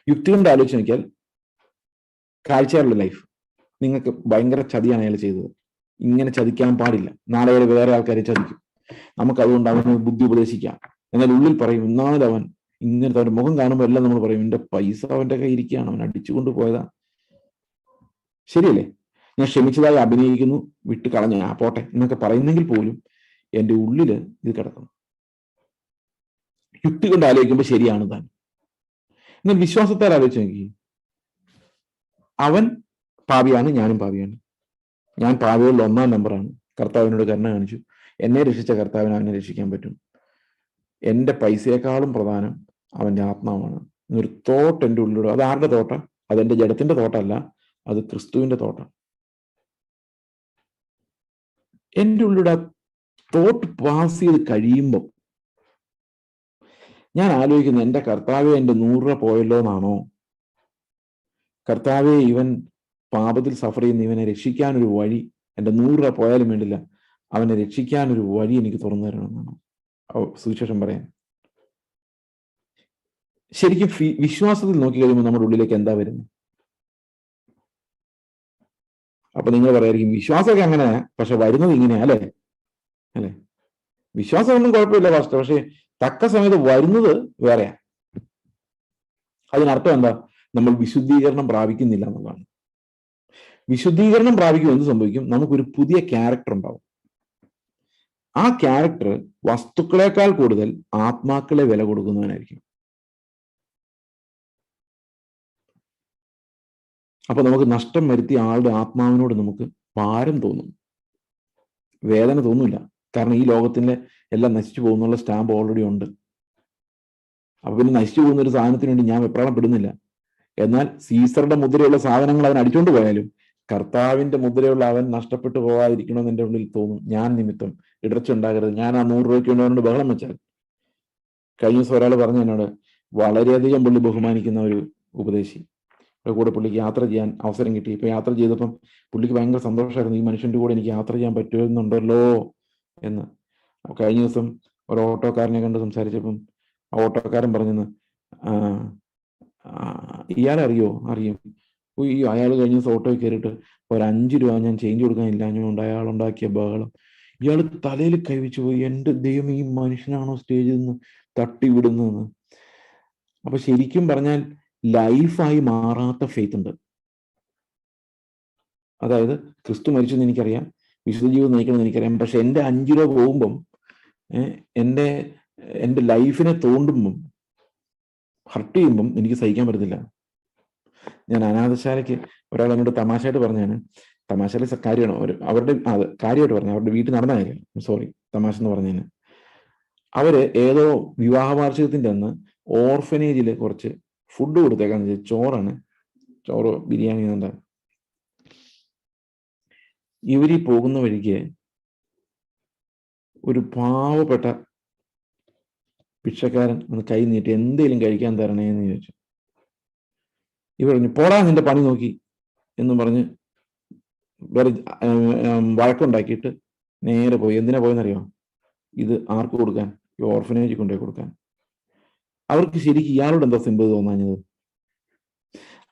യുക്തി കൊണ്ട് ആലോചിച്ച് നോക്കിയാൽ കാഴ്ചയുള്ള ലൈഫ് നിങ്ങൾക്ക് ഭയങ്കര ചതിയാണ് അയാൾ ചെയ്തത്. ഇങ്ങനെ ചതിക്കാൻ പാടില്ല, നാളെ അയാൾ വേറെ ആൾക്കാരെ ചതിക്കും. നമുക്ക് അതുകൊണ്ട് അവന് ബുദ്ധി ഉപദേശിക്കാം. എന്നാൽ ഉള്ളിൽ പറയും, ഇന്നാലും അവൻ ഇങ്ങനത്തെ അവൻ്റെ മുഖം കാണുമ്പോൾ എല്ലാം നമ്മൾ പറയും, എൻ്റെ പൈസ അവൻ്റെ കയ്യിൽ ഇരിക്കുകയാണ്, അവൻ അടിച്ചുകൊണ്ട് പോയതാ. ശരിയല്ലേ? ഞാൻ ക്ഷമിച്ചതായി അഭിനയിക്കുന്നു, വിട്ട് കളഞ്ഞ പോട്ടെ എന്നൊക്കെ പറയുന്നെങ്കിൽ പോലും എൻ്റെ ഉള്ളിൽ ഇത് കിടക്കണം. യുക്തി കൊണ്ട് ആലോചിക്കുമ്പോൾ ശരിയാണ് താൻ. എന്നാൽ വിശ്വാസത്താൽ ആലോചിച്ച് നോക്കി, അവൻ പാപിയാണ്, ഞാനും പാപിയാണ്. ഞാൻ പാപികളിൽ 1-ാം നമ്പറാണ്. കർത്താവിനോട് കരുണ കാണിച്ചു, എന്നെ രക്ഷിച്ച കർത്താവിനെ അവനെ രക്ഷിക്കാൻ പറ്റും. എൻ്റെ പൈസയെക്കാളും പ്രധാനം അവൻ്റെ ആത്മാവാണ് എന്നൊരു തോട്ട് എൻ്റെ ഉള്ളിലൂടെ. അത് ആരുടെ തോട്ടം? അതെൻ്റെ ജഡത്തിന്റെ തോട്ടമല്ല, അത് ക്രിസ്തുവിന്റെ തോട്ടം. എൻ്റെ ഉള്ളിലൂടെ തോട്ട് പാസ് ചെയ്ത് കഴിയുമ്പോൾ ഞാൻ ആലോചിക്കുന്നത്, എൻ്റെ കർത്താവെ എൻ്റെ 100 രൂപ പോയല്ലോ എന്നാണോ? കർത്താവെ ഇവൻ പാപത്തിൽ സഫർ ചെയ്യുന്ന ഇവനെ രക്ഷിക്കാനൊരു വഴി, എൻ്റെ 100 രൂപ പോയാലും വേണ്ടില്ല, അവനെ രക്ഷിക്കാനൊരു വഴി എനിക്ക് തുറന്നു തരണമെന്നാണോ സുവിശേഷം പറയാൻ? ശരിക്കും വിശ്വാസത്തിൽ നോക്കി കഴിയുമ്പോൾ നമ്മുടെ ഉള്ളിലേക്ക് എന്താ വരുന്നത്? അപ്പൊ നിങ്ങൾ പറയായിരിക്കും, വിശ്വാസമൊക്കെ അങ്ങനെ, പക്ഷെ വരുന്നത് ഇങ്ങനെയാ അല്ലേ? അല്ലെ? വിശ്വാസമൊന്നും കുഴപ്പമില്ല പാസ്റ്റർ, പക്ഷെ തക്ക സമയത്ത് വരുന്നത് വേറെയാ. അതിനർത്ഥം എന്താ? നമ്മൾ വിശുദ്ധീകരണം പ്രാപിക്കുന്നില്ല എന്നുള്ളതാണ്. വിശുദ്ധീകരണം പ്രാപിക്കും എന്ത് സംഭവിക്കും? നമുക്കൊരു പുതിയ ക്യാരക്ടർ ഉണ്ടാവും. ആ ക്യാരക്ടർ വസ്തുക്കളെക്കാൾ കൂടുതൽ ആത്മാക്കളെ വില കൊടുക്കുന്നവനായിരിക്കും. അപ്പൊ നമുക്ക് നഷ്ടം വരുത്തിയ ആളുടെ ആത്മാവിനോട് നമുക്ക് ഭാരം തോന്നും, വേദന തോന്നില്ല. കാരണം ഈ ലോകത്തിന്റെ എല്ലാം നശിച്ചു പോകുന്നുള്ള സ്റ്റാമ്പ് ഓൾറെഡി ഉണ്ട്. അപ്പൊ പിന്നെ നശിച്ചു പോകുന്ന ഒരു സാധനത്തിന് വേണ്ടി ഞാൻ വെപ്രാളപ്പെടുന്നില്ല. എന്നാൽ സീസറുടെ മുദ്രയുള്ള സാധനങ്ങൾ അവൻ അടിച്ചുകൊണ്ട് പോയാലും കർത്താവിന്റെ മുദ്രയുള്ള അവൻ നഷ്ടപ്പെട്ടു പോകാതിരിക്കണമെന്ന് എൻ്റെ ഉള്ളിൽ തോന്നും. ഞാൻ നിമിത്തം ഇടർച്ചുണ്ടാകരുത്. ഞാൻ ആ 100 രൂപയ്ക്ക് വേണ്ടി ബഹളം വെച്ചാൽ, കഴിഞ്ഞ ദിവസം ഒരാൾ പറഞ്ഞു എന്നോട്, വളരെയധികം പുള്ളി ബഹുമാനിക്കുന്ന ഒരു ഉപദേശി, കൂടെ പുള്ളിക്ക് യാത്ര ചെയ്യാൻ അവസരം കിട്ടി. ഇപ്പൊ യാത്ര ചെയ്തപ്പം പുള്ളിക്ക് ഭയങ്കര സന്തോഷമായിരുന്നു, ഈ മനുഷ്യന്റെ കൂടെ എനിക്ക് യാത്ര ചെയ്യാൻ പറ്റുന്നുണ്ടല്ലോ എന്ന്. കഴിഞ്ഞ ദിവസം ഒരു ഓട്ടോക്കാരനെ കണ്ട് സംസാരിച്ചപ്പം ആ ഓട്ടോക്കാരൻ പറഞ്ഞെന്ന്, ഇയാളറിയോ? അറിയും. ഈ അയാൾ കഴിഞ്ഞ ദിവസം ഓട്ടോയിൽ കയറിയിട്ട് ഒരു 5 രൂപ ഞാൻ ചേഞ്ച് കൊടുക്കാനില്ല അതുകൊണ്ട് അയാൾ ഉണ്ടാക്കിയ ബഹളം. ഇയാൾ തലയിൽ കൈവച്ചു പോയി, എൻ്റെ ദൈവം, ഈ മനുഷ്യനാണോ സ്റ്റേജിൽ നിന്ന് തട്ടി വിടുന്നതെന്ന്. അപ്പൊ ശരിക്കും പറഞ്ഞാൽ ലൈഫായി മാറാത്ത ഫെയ്ത്ത് ഉണ്ട്. അതായത് ക്രിസ്തു മരിച്ചെന്ന് എനിക്കറിയാം, വിശുദ്ധ ജീവിതം നയിക്കണമെന്ന് എനിക്കറിയാം, പക്ഷെ എൻ്റെ 5 രൂപ പോകുമ്പം എൻ്റെ ലൈഫിനെ തോണ്ടുമ്പം, ഹർട്ട് ചെയ്യുമ്പം എനിക്ക് സഹിക്കാൻ പറ്റത്തില്ല. ഞാൻ അനാഥശാലയ്ക്ക് ഒരാൾ എന്നോട് തമാശയായിട്ട് പറഞ്ഞാണ്, തമാശയിലെ കാര്യമാണ് അവരുടെ കാര്യമായിട്ട് പറഞ്ഞു, അവരുടെ വീട്ടിൽ നടന്ന കാര്യം, സോറി തമാശ എന്ന് പറഞ്ഞതിന്. അവര് ഏതോ വിവാഹ വാർഷികത്തിന്റെ അന്ന് ഓർഫനേജിൽ കുറച്ച് ഫുഡ് കൊടുത്തേക്കാന്ന് വെച്ചാൽ ചോറാണ്, ചോറ് ബിരിയാണി എന്നുണ്ട്. ഇവരീ പോകുന്ന വഴിക്ക് ഒരു പാവപ്പെട്ട ഭിക്ഷക്കാരൻ ഒന്ന് കൈ നീട്ടി എന്തേലും കഴിക്കാൻ തരണേന്ന് ചോദിച്ചു. ഇവർ പറഞ്ഞു, പോടാ നിന്റെ പണി നോക്കി എന്ന് പറഞ്ഞ് വേറെ വഴക്കുണ്ടാക്കിയിട്ട് നേരെ പോയി. എന്തിനാ പോയെന്നറിയോ? ഇത് ആർക്ക് കൊടുക്കാൻ? ഈ ഓർഫനേജിൽ കൊണ്ടുപോയി കൊടുക്കാൻ. അവർക്ക് ശരിക്കും ഇയാളോട് എന്താ സിമ്പതി തോന്നാഞ്ഞത്?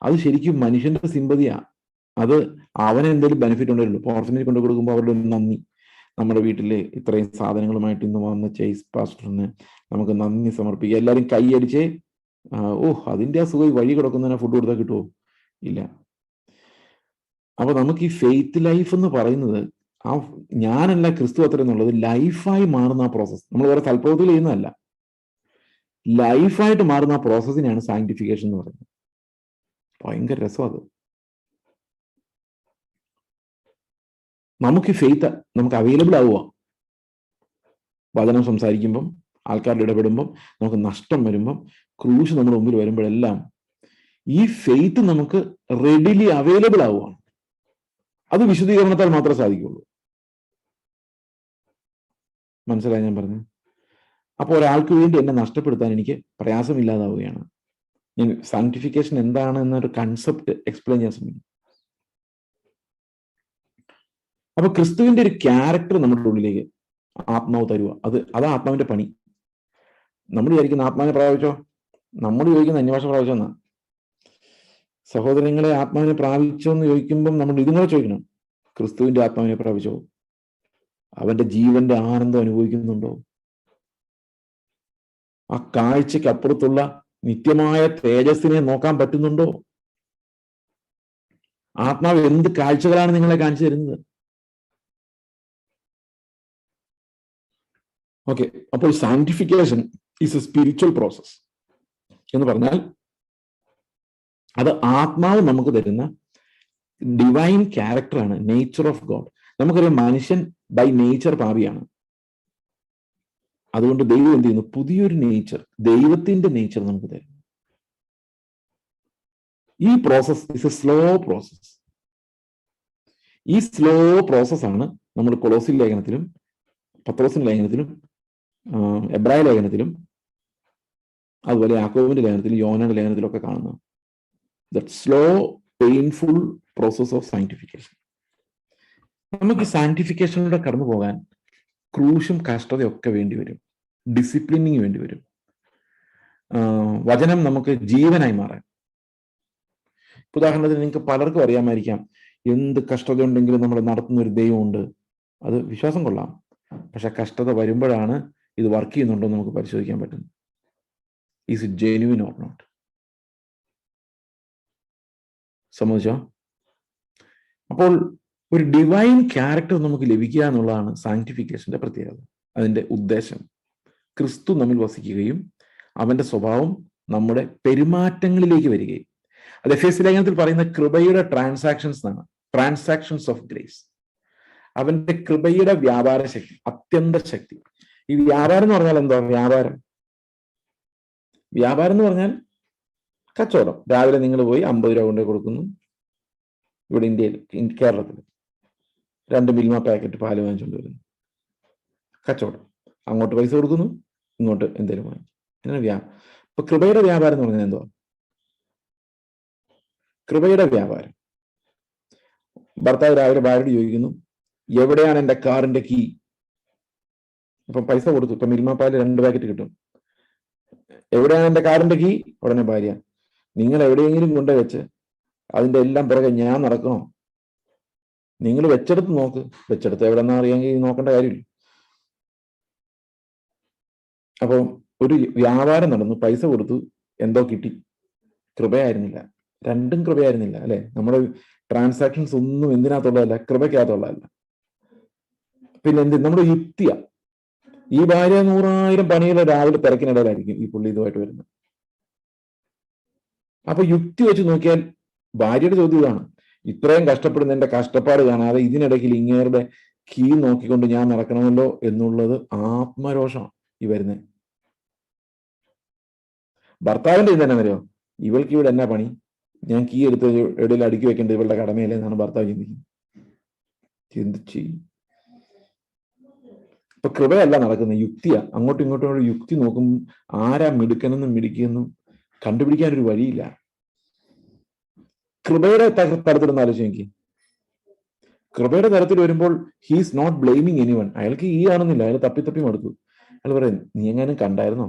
അത് ശരിക്കും മനുഷ്യന്റെ സിമ്പതിയാ. അത് അവന് എന്തെങ്കിലും ബെനിഫിറ്റ് ഉണ്ടല്ലോ. ഇപ്പൊ ഓർഫനേജ് കൊണ്ടു കൊടുക്കുമ്പോൾ അവരുടെ ഒരു നന്ദി, നമ്മുടെ വീട്ടില് ഇത്രയും സാധനങ്ങളുമായിട്ട് ഇന്ന് വന്ന ചേസ് പാസ്റ്ററിന് നമുക്ക് നന്ദി സമർപ്പിക്കുക. എല്ലാവരും കൈയടിച്ച് അതിന്റെ ആ സുഖം വഴി കിടക്കുന്നതിനെ ഫുഡ് കൊടുത്താൽ കിട്ടുമോ? ഇല്ല. അപ്പൊ നമുക്ക് ഈ ഫെയ്ത്ത് ലൈഫ് എന്ന് പറയുന്നത്, ആ ഞാനല്ല ക്രിസ്തു അത്ര എന്നുള്ളത് ലൈഫായി മാറുന്ന ആ പ്രോസസ്സ്. നമ്മൾ വേറെ തൽപ്രവൃത്തിയിൽ ചെയ്യുന്നതല്ല, ലൈഫായിട്ട് മാറുന്ന ആ പ്രോസസ്സിനെയാണ് സാങ്ക്ടിഫിക്കേഷൻ എന്ന് പറയുന്നത്. ഭയങ്കര രസം അത്. നമുക്ക് ഫെയ്ത്ത് നമുക്ക് അവൈലബിൾ ആവുക. വചനം സംസാരിക്കുമ്പം, ആൾക്കാരുടെ ഇടപെടുമ്പം, നമുക്ക് നഷ്ടം വരുമ്പം, ക്രൂശ് നമ്മുടെ മുമ്പിൽ വരുമ്പോഴെല്ലാം ഈ ഫെയ്ത്ത് നമുക്ക് റെഡിലി അവൈലബിൾ ആവുകയാണ്. അത് വിശുദ്ധീകരണത്താൽ മാത്രമേ സാധിക്കുള്ളൂ. മനസ്സിലായി ഞാൻ പറഞ്ഞു? അപ്പോൾ ഒരാൾക്ക് വേണ്ടി എന്നെ നഷ്ടപ്പെടുത്താൻ എനിക്ക് പ്രയാസമില്ലാതാവുകയാണ്. ഞാൻ സാങ്ക്ടിഫിക്കേഷൻ എന്താണ് എന്നൊരു കൺസെപ്റ്റ് എക്സ്പ്ലെയിൻ ചെയ്യാൻ ശ്രമിക്കും. അപ്പൊ ക്രിസ്തുവിന്റെ ഒരു ക്യാരക്ടർ നമ്മുടെ ഉള്ളിലേക്ക് ആത്മാവ് തരുക. അത് ആത്മാവിന്റെ പണി. നമ്മൾ വിചാരിക്കുന്ന ആത്മാവിനെ പ്രാപിച്ചോ, നമ്മൾ ചോദിക്കുന്ന അന്യഭാഷ പ്രാപിച്ചോ എന്നാ. സഹോദരങ്ങളെ ആത്മാവിനെ പ്രാപിച്ചോ എന്ന് ചോദിക്കുമ്പം നമ്മൾ ഇതും കൂടെ ചോദിക്കണം, ക്രിസ്തുവിന്റെ ആത്മാവിനെ പ്രാപിച്ചോ? അവന്റെ ജീവന്റെ ആനന്ദം അനുഭവിക്കുന്നുണ്ടോ? ആ കാഴ്ചയ്ക്ക് അപ്പുറത്തുള്ള നിത്യമായ തേജസ്സിനെ നോക്കാൻ പറ്റുന്നുണ്ടോ? ആത്മാവ് എന്ത് കാഴ്ചകളാണ് നിങ്ങളെ കാണിച്ചു തരുന്നത്? ഓക്കെ, അപ്പോൾ sanctification is A spiritual process എന്ന് പറഞ്ഞാൽ അത് ആത്മാവ് നമുക്ക് തരുന്ന ഡിവൈൻ ക്യാരക്ടറാണ്, നേച്ചർ ഓഫ് ഗോഡ്. നമുക്കറിയാം മനുഷ്യൻ ബൈ നേച്ചർ പാപിയാണ്. അതുകൊണ്ട് ദൈവം എന്ത് ചെയ്യുന്നു? പുതിയൊരു നേച്ചർ, ദൈവത്തിന്റെ നേച്ചർ നമുക്ക് തരും. ഈ process is A slow process. ഈ സ്ലോ പ്രോസസ്സാണ് നമ്മൾ കൊളോസ്യ ലേഖനത്തിലും പത്രോസിന്റെ ലേഖനത്തിലും എബ്രായ ലേഖനത്തിലും അതുപോലെ യാക്കോബിന്റെ ലേഖനത്തിലും യോനയുടെ ലേഖനത്തിലും ഒക്കെ കാണുന്നത്. That slow painful process of sanctification. നമുക്ക് സാങ്ക്ടിഫിക്കേഷനിലൂടെ കടന്നു പോകാൻ ക്രൂശും കഷ്ടതയൊക്കെ വേണ്ടി വരും, ഡിസിപ്ലിനിങ് വേണ്ടി വരും. വചനം നമുക്ക് ജീവനായി മാറാൻ. ഉദാഹരണത്തിന് നിങ്ങൾക്ക് പലർക്കും അറിയാമായിരിക്കാം, എന്ത് കഷ്ടത ഉണ്ടെങ്കിലും നമ്മൾ നടത്തുന്ന ഒരു ദൈവമുണ്ട്. അത് വിശ്വാസം കൊള്ളാം, പക്ഷെ കഷ്ടത വരുമ്പോഴാണ് ഇത് വർക്ക് ചെയ്യുന്നുണ്ടോ നമുക്ക് പരിശോധിക്കാൻ പറ്റുന്നത്. Is it genuine or not? സമ്മതിച്ചോ? അപ്പോൾ ഒരു ഡിവൈൻ ക്യാരക്ടർ നമുക്ക് ലഭിക്കുക എന്നുള്ളതാണ് സാങ്ക്ടിഫിക്കേഷന്റെ പ്രത്യേകത. അതിന്റെ ഉദ്ദേശം ക്രിസ്തു നമ്മിൽ വസിക്കുകയും അവന്റെ സ്വഭാവം നമ്മുടെ പെരുമാറ്റങ്ങളിലേക്ക് വരികയും. അത് എഫേസ്യ ലേഖനത്തിൽ പറയുന്ന കൃപയുടെ ട്രാൻസാക്ഷൻസ് ആണ്, ട്രാൻസാക്ഷൻസ് ഓഫ് ഗ്രേസ്. അവന്റെ കൃപയുടെ വ്യാപാര ശക്തി, അത്യന്ത ശക്തി. ഈ വ്യാപാരം എന്ന് പറഞ്ഞാൽ എന്താ? വ്യാപാരം എന്ന് പറഞ്ഞാൽ കച്ചവടം. രാവിലെ നിങ്ങൾ പോയി 50 രൂപ കൊണ്ടേ കൊടുക്കുന്നു. ഇവിടെ കേരളത്തിൽ 2 മിൽമ പാക്കറ്റ് പാല് വാങ്ങിച്ചുകൊണ്ട് വരുന്നു. കച്ചവടം. അങ്ങോട്ട് പൈസ കൊടുക്കുന്നു, ഇങ്ങോട്ട് എന്തെങ്കിലും വാങ്ങി. അങ്ങനെ ഇപ്പൊ കൃപയുടെ വ്യാപാരം എന്ന് പറഞ്ഞാൽ എന്തുവാ? കൃപയുടെ വ്യാപാരം. ഭർത്താവ് രാവിലെ ഭാര്യയോട് ചോദിക്കുന്നു, എവിടെയാണ് എൻ്റെ കാറിന്റെ കീ? ഇപ്പം പൈസ കൊടുത്തു, ഇപ്പൊ മിൽമ പാല് 2 പാക്കറ്റ് കിട്ടും. എവിടെയാണ് എൻ്റെ കാറിന്റെ കീ? ഉടനെ ഭാര്യ, നിങ്ങൾ എവിടെയെങ്കിലും കൊണ്ടുവച്ച് അതിന്റെ എല്ലാം പിറകെ ഞാൻ നടക്കണോ? നിങ്ങൾ വെച്ചെടുത്ത് നോക്ക്. വെച്ചെടുത്ത് എവിടെന്നാ അറിയാമെങ്കിൽ നോക്കേണ്ട കാര്യമില്ല. അപ്പോൾ ഒരു വ്യാപാരം നടന്നു, പൈസ കൊടുത്തു, എന്തോ കിട്ടി. കൃപയായിരുന്നില്ല, രണ്ടും കൃപയായിരുന്നില്ല. അല്ലെ? നമ്മുടെ ട്രാൻസാക്ഷൻസ് ഒന്നും എന്തിനകത്തുള്ളതല്ല, കൃപയ്ക്കകത്തുള്ളതല്ല. പിന്നെ നമ്മുടെ യുക്തിയ. ഈ ഭാര്യ 100,000 പണിയുടെ രാവിലെ തിരക്കിനിടയിലായിരിക്കും ഈ പുള്ളി ഇതുമായിട്ട് വരുന്നത്. അപ്പൊ യുക്തി വെച്ച് നോക്കിയാൽ ഭാര്യയുടെ ചോദ്യം ഇതാണ്, ഇത്രയും കഷ്ടപ്പെടുന്ന എന്റെ കഷ്ടപ്പാട് കാണാതെ ഇതിനിടയ്ക്ക് ഇങ്ങേരുടെ കീ നോക്കിക്കൊണ്ട് ഞാൻ നടക്കണമല്ലോ എന്നുള്ളത് ആത്മരോഷമാണ് ഈ വരുന്നത്. ഭർത്താവിന്റെ ഇത് തന്നെ വരുമോ, ഇവൾക്ക് ഇവിടെ എന്നാ പണി, ഞാൻ കീ എടുത്ത് എവിടെയും അടുക്കി വെക്കേണ്ടത് ഇവളുടെ കടമയല്ലേ എന്നാണ് ഭർത്താവ് ചിന്തിക്കുന്നത്. ചിന്തിച്ച് ഇപ്പൊ കൃപയല്ല നടക്കുന്നത്, യുക്തിയാ. അങ്ങോട്ടും ഇങ്ങോട്ടും യുക്തി നോക്കും, ആരാ മിടുക്കനെന്നും മിടുക്കിയെന്നും കണ്ടുപിടിക്കാനൊരു വഴിയില്ല. കൃപയുടെ തരത്തിലൊന്ന് ആലോചിച്ച് നോക്കി. കൃപയുടെ തരത്തിൽ വരുമ്പോൾ ഹീസ് നോട്ട് ബ്ലെയിമിങ് എനിവൺ. അയാൾക്ക് ഈ ആണെന്നില്ല, അയാൾ തപ്പി മടുത്തു. അയാൾ പറയും, നീ എങ്ങാനും കണ്ടായിരുന്നോ,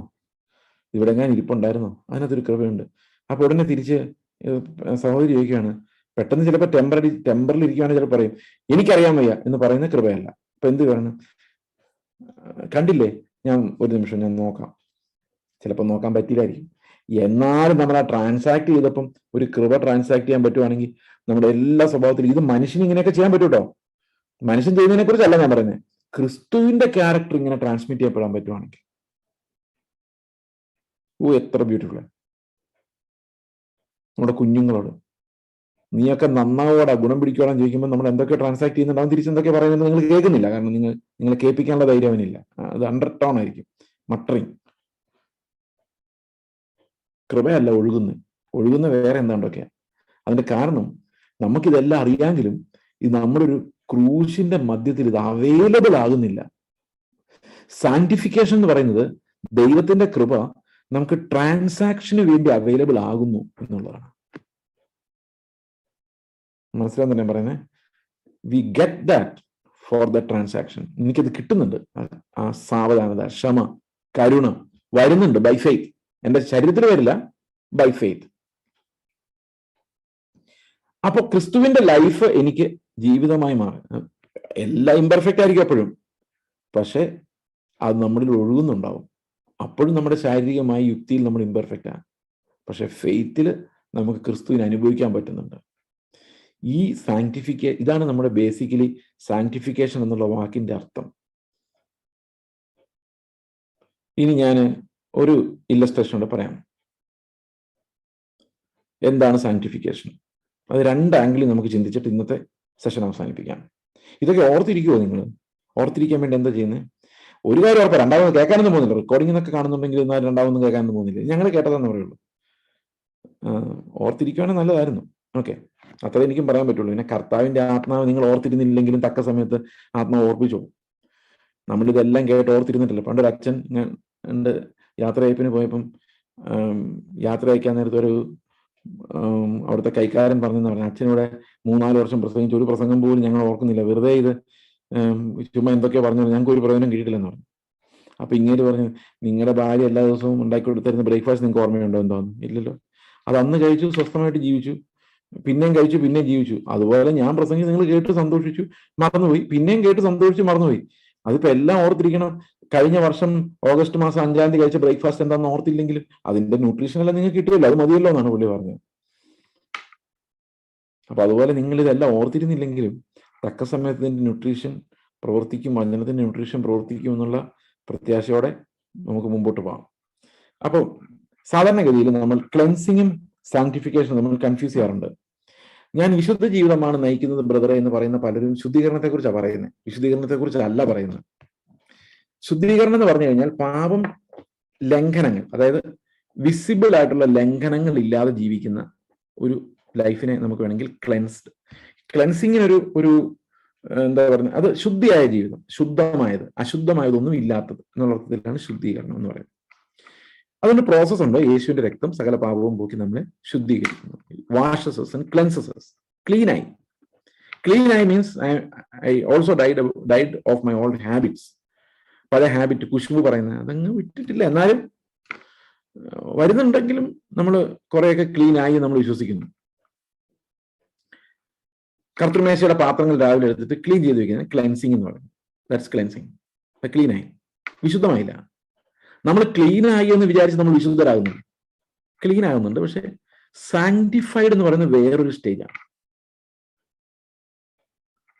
ഇവിടെ എങ്ങാനും ഇരിപ്പുണ്ടായിരുന്നോ, അതിനകത്തൊരു കൃപയുണ്ട്. അപ്പൊ ഉടനെ തിരിച്ച് സഹോദരി ചോദിക്കുകയാണ്, പെട്ടെന്ന് ചിലപ്പോൾ ടെമ്പറിൽ ഇരിക്കുകയാണെങ്കിൽ ചിലപ്പോൾ പറയും, എനിക്കറിയാൻ വയ്യ എന്ന് പറയുന്ന കൃപയല്ല. അപ്പൊ എന്ത് പറയണം, കണ്ടില്ലേ, ഞാൻ ഒരു നിമിഷം ഞാൻ നോക്കാം. ചിലപ്പോൾ നോക്കാൻ പറ്റില്ലായിരിക്കും. എന്നാലും നമ്മൾ ആ ട്രാൻസാക്ട് ചെയ്തപ്പം ഒരു കൃപ ട്രാൻസാക്ട് ചെയ്യാൻ പറ്റുവാണെങ്കിൽ നമ്മുടെ എല്ലാ സ്വഭാവത്തിലും ഇത് മനുഷ്യന് ഇങ്ങനെയൊക്കെ ചെയ്യാൻ പറ്റും കേട്ടോ. മനുഷ്യൻ ചെയ്യുന്നതിനെ കുറിച്ചല്ല ഞാൻ പറയുന്നത്, ക്രിസ്തുവിന്റെ ക്യാരക്ടർ ഇങ്ങനെ ട്രാൻസ്മിറ്റ് ചെയ്യപ്പെടാൻ പറ്റുവാണെങ്കിൽ എത്ര ബ്യൂട്ടിഫുൾ. നമ്മുടെ കുഞ്ഞുങ്ങളോട് നീയൊക്കെ നന്നാവോടാ, ഗുണം പിടിക്കോടാൻ ചോദിക്കുമ്പോൾ നമ്മൾ എന്തൊക്കെ ട്രാൻസാക്ട് ചെയ്യുന്നുണ്ടാവും, തിരിച്ചെന്തൊക്കെ പറയുന്നത് നിങ്ങൾ കേൾക്കുന്നില്ല. കാരണം നിങ്ങളെ കേൾപ്പിക്കാനുള്ള ധൈര്യം അവനില്ല. അത് അണ്ടർ ടോൺ ആയിരിക്കും, മട്ടറിങ്. കൃപയല്ല ഒഴുകുന്ന വേറെ എന്താണ്ടൊക്കെയാ. അതിന്റെ കാരണം നമുക്കിതെല്ലാം അറിയാമെങ്കിലും ഇത് നമ്മുടെ ഒരു ക്രൂശിന്റെ മധ്യത്തിൽ ഇത് അവൈലബിൾ ആകുന്നില്ല. സാന്റിഫിക്കേഷൻ എന്ന് പറയുന്നത് ദൈവത്തിന്റെ കൃപ നമുക്ക് ട്രാൻസാക്ഷന് വേണ്ടി അവൈലബിൾ ആകുന്നു എന്നുള്ളതാണ്. മനസ്സിലാവുന്ന ഞാൻ പറയുന്നത്, we get that for the transaction. എനിക്കത് കിട്ടുന്നുണ്ട്. ആ സാവധാനത, ക്ഷമ, കരുണ വരുന്നുണ്ട് ബൈ ഫെയ്ത്ത്. എന്റെ ശരീരത്തിൽ വരില്ല, ബൈ ഫെയ്ത്ത്. അപ്പൊ ക്രിസ്തുവിന്റെ ലൈഫ് എനിക്ക് ജീവിതമായി മാറി. എല്ലാം ഇംപെർഫെക്റ്റ് ആയിരിക്കും എപ്പോഴും, പക്ഷെ അത് നമ്മളിൽ ഒഴുകുന്നുണ്ടാവും. അപ്പോഴും നമ്മുടെ ശാരീരികമായ യുക്തിയിൽ നമ്മൾ ഇംപെർഫെക്റ്റ് ആണ്, പക്ഷെ ഫെയ്ത്തിൽ നമുക്ക് ക്രിസ്തുവിനെ അനുഭവിക്കാൻ പറ്റുന്നുണ്ട്. ഈ ഇതാണ് നമ്മുടെ ബേസിക്കലി സാങ്ക്ടിഫിക്കേഷൻ എന്നുള്ള വാക്കിന്റെ അർത്ഥം. ഇനി ഞാൻ ഒരു ഇല്ലസ്ട്രേഷൻ പറയാം. എന്താണ് സാങ്ക്ടിഫിക്കേഷൻ? അത് 2 ആംഗിളിൽ നമുക്ക് ചിന്തിച്ചിട്ട് ഇന്നത്തെ സെഷൻ അവസാനിപ്പിക്കാം. ഇതൊക്കെ ഓർത്തിരിക്കുമോ നിങ്ങൾ? ഓർത്തിരിക്കാൻ വേണ്ടി എന്താ ചെയ്യുന്നത്? ഒരു കാര്യം ഓർപ്പം, രണ്ടാമത് കേൾക്കാനൊന്നും പോകുന്നില്ല. റെക്കോർഡിംഗ് എന്നൊക്കെ കാണുന്നുണ്ടെങ്കിൽ എന്നാൽ രണ്ടാമതൊന്നും കേൾക്കാനൊന്നും പോകുന്നില്ല. ഞങ്ങൾ കേട്ടതെന്ന് പറയുള്ളൂ. ഓർത്തിരിക്കുവാണെങ്കിൽ നല്ലതായിരുന്നു. ഓക്കെ, അത്ര എനിക്കും പറയാൻ പറ്റുള്ളൂ. പിന്നെ കർത്താവിന്റെ ആത്മാവ് നിങ്ങൾ ഓർത്തിരുന്നില്ലെങ്കിലും തക്ക സമയത്ത് ആത്മാവ് ഓർപ്പിച്ചോളൂ. നമ്മളിതെല്ലാം കേട്ട് ഓർത്തിരുന്നിട്ടില്ല. പണ്ടൊരു അച്ഛൻ, ഞാൻ എൻ്റെ യാത്രയയപ്പിന് പോയപ്പം യാത്ര അയക്കാൻ നേരത്തെ ഒരു അവിടുത്തെ കൈക്കാരൻ പറഞ്ഞെന്ന് പറഞ്ഞു, അച്ഛനിവിടെ 3-4 വർഷം പ്രസംഗിച്ചു, ഒരു പ്രസംഗം പോലും ഞങ്ങൾ ഓർക്കുന്നില്ല, വെറുതെ ഇത് ചുമ്മാ എന്തൊക്കെയോ പറഞ്ഞു, ഞങ്ങൾക്ക് ഒരു പ്രയോജനം കിട്ടിയിട്ടില്ലെന്ന് പറഞ്ഞു. അപ്പൊ ഇങ്ങനെ പറഞ്ഞു, നിങ്ങളുടെ ഭാര്യ എല്ലാ ദിവസവും ഉണ്ടാക്കി കൊടുത്തിരുന്ന ബ്രേക്ക്ഫാസ്റ്റ് നിങ്ങൾക്ക് ഓർമ്മയുണ്ടോ? എന്താന്ന്? ഇല്ലല്ലോ. അത് അന്ന് കഴിച്ചു, സ്വസ്ഥമായിട്ട് ജീവിച്ചു, പിന്നെയും കഴിച്ചു, പിന്നെയും ജീവിച്ചു. അതുപോലെ ഞാൻ പ്രസംഗിച്ച് നിങ്ങൾ കേട്ട് സന്തോഷിച്ചു, മറന്നുപോയി, പിന്നെയും കേട്ട് സന്തോഷിച്ചു, മറന്നുപോയി. അതിപ്പോ എല്ലാം ഓർത്തിരിക്കണം. കഴിഞ്ഞ വർഷം ഓഗസ്റ്റ് മാസം 5-ാം തീയതി കഴിച്ച ബ്രേക്ക്ഫാസ്റ്റ് എന്താണെന്ന് ഓർത്തില്ലെങ്കിലും അതിന്റെ ന്യൂട്രീഷൻ എല്ലാം നിങ്ങൾക്ക് കിട്ടുമല്ലോ, അത് മതിയല്ലോ എന്നാണ് പുള്ളി പറഞ്ഞത്. അപ്പൊ അതുപോലെ നിങ്ങൾ ഇതെല്ലാം ഓർത്തിരുന്നില്ലെങ്കിലും തക്ക സമയത്തിന്റെ ന്യൂട്രീഷൻ പ്രവർത്തിക്കും, വചനത്തിന്റെ ന്യൂട്രീഷൻ പ്രവർത്തിക്കും എന്നുള്ള പ്രത്യാശയോടെ നമുക്ക് മുമ്പോട്ട് പോകാം. അപ്പോൾ സാധാരണഗതിയിൽ നമ്മൾ ക്ലെൻസിങ്ങും സാങ്ക്ടിഫിക്കേഷനും നമ്മൾ കൺഫ്യൂസ് ചെയ്യാറുണ്ട്. ഞാൻ വിശുദ്ധ ജീവിതമാണ് നയിക്കുന്നത് ബ്രദറെ എന്ന് പറയുന്ന പലരും ശുദ്ധീകരണത്തെ കുറിച്ചാണ് പറയുന്നത്, വിശുദ്ധീകരണത്തെ കുറിച്ചല്ല പറയുന്നത്. ശുദ്ധീകരണം എന്ന് പറഞ്ഞു കഴിഞ്ഞാൽ പാപം ലംഘനങ്ങൾ, അതായത് വിസിബിൾ ആയിട്ടുള്ള ലംഘനങ്ങൾ ഇല്ലാതെ ജീവിക്കുന്ന ഒരു ലൈഫിനെ നമുക്ക് വേണമെങ്കിൽ ക്ലെൻസിങ്ങിനൊരു എന്താ പറയുന്നത്, അത് ശുദ്ധിയായ ജീവിതം, ശുദ്ധമായത്, അശുദ്ധമായതൊന്നും ഇല്ലാത്തത് എന്നുള്ള അർത്ഥത്തിലാണ് ശുദ്ധീകരണം എന്ന് പറയുന്നത്. അതിന്റെ പ്രോസസ് ഉണ്ട്. യേശുവിന്റെ രക്തം സകല പാപവും പോക്കി നമ്മളെ ശുദ്ധീകരിക്കുന്നു. Washes us and cleanses us. Clean ആയി. ക്ലീൻ ആയി means I also died of my old habits. പഴയ ഹാബിറ്റ് കുശുമ്പ് പറയുന്നത് അതങ്ങ് വിട്ടിട്ടില്ല. എന്നാലും വരുന്നുണ്ടെങ്കിലും നമ്മൾ കുറെയൊക്കെ ക്ലീൻ ആയി നമ്മൾ വിശ്വസിക്കുന്നു. കർത്തൃമേശയുടെ പാത്രങ്ങൾ രാവിലെ എടുത്തിട്ട് ക്ലീൻ ചെയ്ത് വെക്കുന്നത് ക്ലെൻസിങ് എന്ന് പറയുന്നത്. That's cleansing. ക്ലീൻ ആയി, വിശുദ്ധമായില്ല. നമ്മൾ ക്ലീൻ ആയി എന്ന് വിചാരിച്ച് നമ്മൾ വിശുദ്ധരാകുന്നുണ്ട്, ക്ലീൻ ആകുന്നുണ്ട്. പക്ഷെ സാങ്ക്ടിഫൈഡ് എന്ന് പറയുന്നത് വേറൊരു സ്റ്റേജാണ്.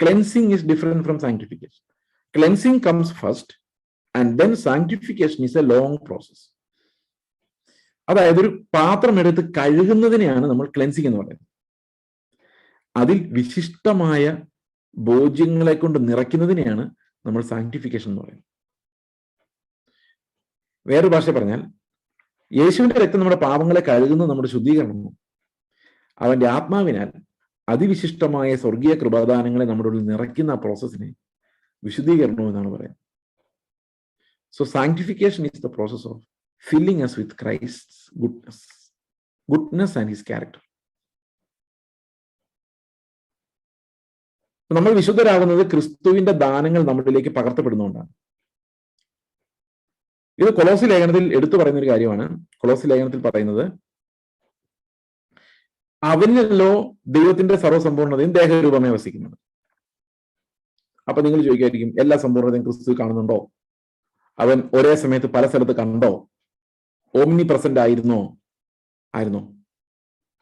Cleansing is different from sanctification. Cleansing comes first and then sanctification is a long process. അതായത് ഒരു പാത്രം എടുത്ത് കഴുകുന്നതിനെയാണ് നമ്മൾ ക്ലെൻസിങ് എന്ന് പറയുന്നത്. അതിൽ വിശിഷ്ടമായ ബോധ്യങ്ങളെ കൊണ്ട് നിറയ്ക്കുന്നതിനെയാണ് നമ്മൾ സാങ്ക്ടിഫിക്കേഷൻ എന്ന് പറയുന്നത്. വേറൊരു ഭാഷ പറഞ്ഞാൽ, യേശുവിന്റെ രക്തം നമ്മുടെ പാപങ്ങളെ കഴുകുന്നത് നമ്മുടെ ശുദ്ധീകരണവും അവന്റെ ആത്മാവിനാൽ അതിവിശിഷ്ടമായ സ്വർഗീയ കൃപാദാനങ്ങളെ നമ്മുടെ ഉള്ളിൽ നിറയ്ക്കുന്ന ആ പ്രോസസ്സിനെ വിശുദ്ധീകരണവും എന്നാണ് പറയുന്നത്. So sanctification is the process of filling us with Christ's goodness and his character. നമ്മൾ വിശുദ്ധരാകുന്നത് ക്രിസ്തുവിന്റെ ദാനങ്ങൾ നമ്മളിലേക്ക് പകർത്തപ്പെടുന്നതുകൊണ്ടാണ്. ഇത് കൊലോസി ലേഖനത്തിൽ എടുത്തു പറയുന്ന ഒരു കാര്യമാണ്. കൊലോസി ലേഖനത്തിൽ പറയുന്നത്, അവനിലല്ലോ ദൈവത്തിന്റെ സർവ്വസമ്പൂർണതയും ദേഹരൂപമേ വസിക്കുന്നത്. അപ്പൊ നിങ്ങൾ ചോദിക്കായിരിക്കും, എല്ലാ സമ്പൂർണതയും ക്രിസ്തു കാണുന്നുണ്ടോ? അവൻ ഒരേ സമയത്ത് പല സ്ഥലത്ത് കണ്ടോ? ഓംനി പ്രസന്റ് ആയിരുന്നോ?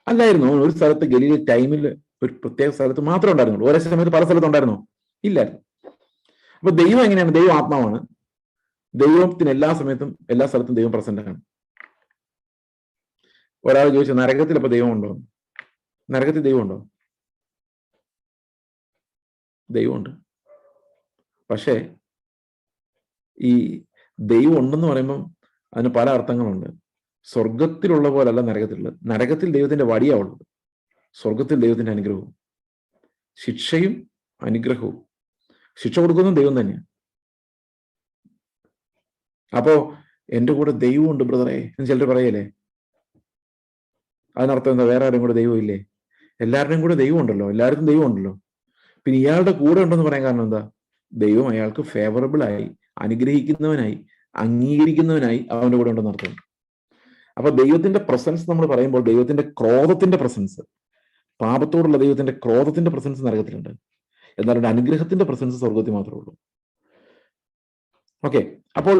അല്ലായിരുന്നു. ഒരു സ്ഥലത്ത് ഗലീല ടൈമിൽ ഒരു പ്രത്യേക സ്ഥലത്ത് മാത്രമേ ഉണ്ടായിരുന്നുള്ളൂ. ഒരേ സമയത്ത് പല സ്ഥലത്ത് ഉണ്ടായിരുന്നോ? ഇല്ലായിരുന്നു. അപ്പൊ ദൈവം എങ്ങനെയാണ്? ദൈവം ആത്മാവാണ്. ദൈവത്തിന് എല്ലാ സമയത്തും എല്ലാ സ്ഥലത്തും ദൈവം പ്രസന്റ് ആണ്. ഒരാൾ ചോദിച്ചു, നരകത്തിൽ അപ്പൊ ദൈവം ഉണ്ടോ? നരകത്തിൽ ദൈവം ഉണ്ടോ? ദൈവമുണ്ട്. പക്ഷേ ഈ ദൈവം ഉണ്ടെന്ന് പറയുമ്പം അതിന് പല അർത്ഥങ്ങളുണ്ട്. സ്വർഗത്തിലുള്ള പോലല്ല നരകത്തിലുള്ളത്. നരകത്തിൽ ദൈവത്തിന്റെ വടിയാ ഉള്ളത്, സ്വർഗത്തിൽ ദൈവത്തിന്റെ അനുഗ്രഹവും. ശിക്ഷയും അനുഗ്രഹവും. ശിക്ഷ കൊടുക്കുന്നതും ദൈവം തന്നെയാണ്. അപ്പോ എന്റെ കൂടെ ദൈവമുണ്ട് ബ്രദറെ എന്ന് ചിലർ പറയല്ലേ. അതിനർത്ഥം എന്താ? വേറെ ആരും കൂടെ ദൈവം ഇല്ലേ? എല്ലാവരുടെയും കൂടെ ദൈവം ഉണ്ടല്ലോ, എല്ലാവർക്കും ദൈവം ഉണ്ടല്ലോ. പിന്നെ ഇയാളുടെ കൂടെ ഉണ്ടെന്ന് പറയാൻ കാരണം എന്താ? ദൈവം അയാൾക്ക് ഫേവറബിൾ ആയി, അനുഗ്രഹിക്കുന്നവനായി, അംഗീകരിക്കുന്നവനായി അവന്റെ കൂടെ ഉണ്ടെന്ന് അർത്ഥം. അപ്പൊ ദൈവത്തിന്റെ പ്രസൻസ് നമ്മൾ പറയുമ്പോൾ ദൈവത്തിന്റെ ക്രോധത്തിന്റെ പ്രസൻസ്, പാപത്തോടുള്ള ദൈവത്തിന്റെ ക്രോധത്തിന്റെ പ്രസൻസ് നരകത്തിലുണ്ട്. എന്നാൽ അനുഗ്രഹത്തിന്റെ പ്രസൻസ് സ്വർഗത്തിൽ മാത്രമേ ഉള്ളൂ. ഓക്കെ, അപ്പോൾ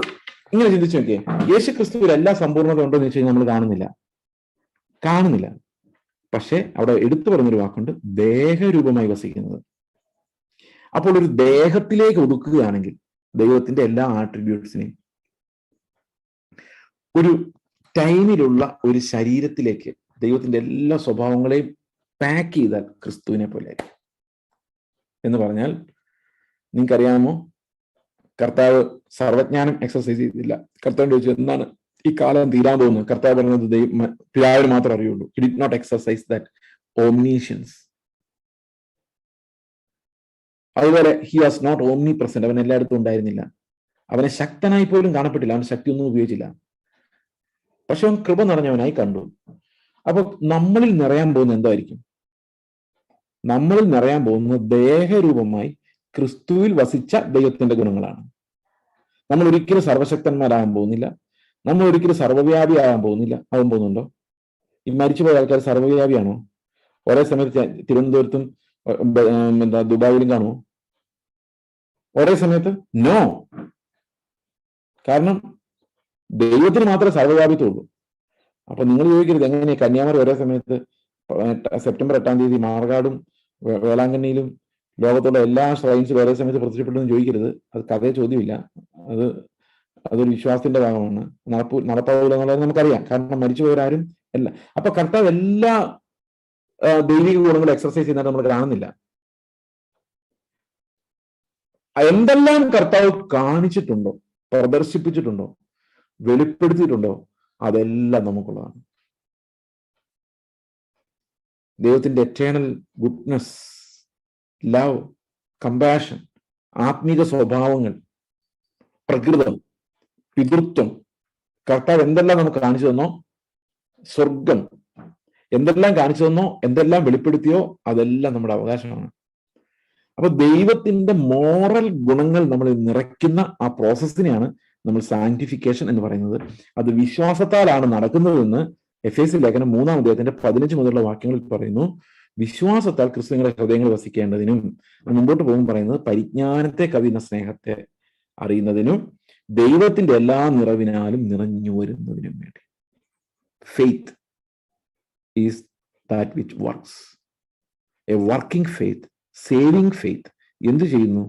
ഇങ്ങനെ ചിന്തിച്ചു നോക്കിയേ, യേശു ക്രിസ്തുവിൽ എല്ലാ സമ്പൂർണ്ണത ഉണ്ടോ എന്ന് വെച്ച് കഴിഞ്ഞാൽ നമ്മൾ കാണുന്നില്ല. പക്ഷെ അവിടെ എടുത്തു പറഞ്ഞൊരു വാക്കുണ്ട്, ദേഹരൂപമായി വസിക്കുന്നത്. അപ്പോൾ ഒരു ദേഹത്തിലേക്ക് ഒതുക്കുകയാണെങ്കിൽ ദൈവത്തിന്റെ എല്ലാ ആട്രിബ്യൂട്ട്സിനെയും ഒരു ടൈമിലുള്ള ഒരു ശരീരത്തിലേക്ക് ദൈവത്തിന്റെ എല്ലാ സ്വഭാവങ്ങളെയും പാക്ക് ചെയ്താൽ ക്രിസ്തുവിനെ പോലെ എന്ന് പറഞ്ഞാൽ, നിങ്ങൾക്കറിയാമോ, കർത്താവ് സർവജ്ഞാനം എക്സർസൈസ് ചെയ്തില്ല. കർത്താവ് ചോദിച്ചു, എന്താണ് ഈ കാലം തീരാൻ പോകുന്നത്? കർത്താവ് പറഞ്ഞത് പിതാവിന് മാത്രം അറിയുള്ളൂ. He did not exercise that omniscience. അതുപോലെ he was not omnipresent. അവൻ എല്ലായിടത്തും ഉണ്ടായിരുന്നില്ല. അവനെ ശക്തനായി പോലും കാണപ്പെട്ടില്ല. അവൻ ശക്തിയൊന്നും ഉപയോഗിച്ചില്ല. പക്ഷെ അവൻ കൃപ നിറഞ്ഞവനായി കണ്ടു. അപ്പൊ നമ്മളിൽ നിറയാൻ പോകുന്നത് എന്തായിരിക്കും? നമ്മളിൽ നിറയാൻ പോകുന്നത് ദേഹരൂപമായി ക്രിസ്തുവിൽ വസിച്ച ദൈവത്തിന്റെ ഗുണങ്ങളാണ്. നമ്മൾ ഒരിക്കലും സർവശക്തന്മാരാകാൻ പോകുന്നില്ല. നമ്മൾ ഒരിക്കലും സർവ്വവ്യാപി ആകാൻ പോകുന്നില്ല. ആകാൻ പോകുന്നുണ്ടോ? ഈ മരിച്ചുപോയ ആൾക്കാർ സർവ്വവ്യാപിയാണോ? ഒരേ സമയത്ത് തിരുവനന്തപുരത്തും ദുബായിലും കാണുമോ ഒരേ സമയത്ത്? നോ. കാരണം ദൈവത്തിന് മാത്രമേ സർവ്വവ്യാപിത്വമുള്ളൂ. അപ്പൊ നിങ്ങൾ ചോദിക്കരുത്, എങ്ങനെ കന്യാകുമാരി ഒരേ സമയത്ത് സെപ്റ്റംബർ 8-ാം തീയതി മാർഗാടും വേളാങ്കണ്ണിയിലും ലോകത്തുള്ള എല്ലാ ശ്രൈൻസിലും ഒരേ സമയത്ത് പ്രത്യക്ഷപ്പെട്ടെന്ന് ചോദിക്കരുത്. അത് കഥയെ ചോദ്യമില്ല. അതൊരു വിശ്വാസത്തിന്റെ ഭാഗമാണ്. നടപ്പാവില്ല എന്നുള്ളത് നമുക്കറിയാം. കാരണം മരിച്ചുപോയവരാരും അല്ല. അപ്പൊ കർത്താവ് എല്ലാ ദൈവിക ഗുണങ്ങളും എക്സർസൈസ് ചെയ്യുന്നതായിട്ട് നമ്മൾ കാണുന്നില്ല. എന്തെല്ലാം കർത്താവ് കാണിച്ചിട്ടുണ്ടോ, പ്രദർശിപ്പിച്ചിട്ടുണ്ടോ, വെളിപ്പെടുത്തിയിട്ടുണ്ടോ, അതെല്ലാം നമുക്കുള്ളതാണ്. ദൈവത്തിന്റെ എറ്റേണൽ ഗുഡ്നസ്, ലവ്, കമ്പാഷൻ, ആത്മീക സ്വഭാവങ്ങൾ, പ്രകൃതം, പിതൃത്വം, കർത്താവ് എന്തെല്ലാം നമുക്ക് കാണിച്ചു തന്നോ, സ്വർഗം എന്തെല്ലാം കാണിച്ചു തന്നോ, എന്തെല്ലാം വെളിപ്പെടുത്തിയോ, അതെല്ലാം നമ്മുടെ അവകാശമാണ്. അപ്പൊ ദൈവത്തിന്റെ മോറൽ ഗുണങ്ങൾ നമ്മൾ നിറയ്ക്കുന്ന ആ പ്രോസസ്സിനെയാണ് നമ്മൾ സാങ്ക്ടിഫിക്കേഷൻ എന്ന് പറയുന്നത്. അത് വിശ്വാസത്താലാണ് നടക്കുന്നതെന്ന് എഫേസ്യ ലേഖനം 3-ാം അധ്യായത്തിന്റെ 15 മുതലുള്ള വാക്യങ്ങളിൽ പറയുന്നു. വിശ്വാസത്താൽ ക്രിസ്തുവിന്റെ ഹൃദയങ്ങൾ വസിക്കേണ്ടതിനും, മുമ്പോട്ട് പോകുമ്പോൾ പറയുന്നത് പരിജ്ഞാനത്തെ കവിയുന്ന സ്നേഹത്തെ അറിയുന്നതിനും ദൈവത്തിന്റെ എല്ലാ നിറവിനാലും നിറഞ്ഞു വരുന്നതിനും വേണ്ടി. Faith is that which works. A working faith, saving faith എന്ത് ചെയ്യുന്നു?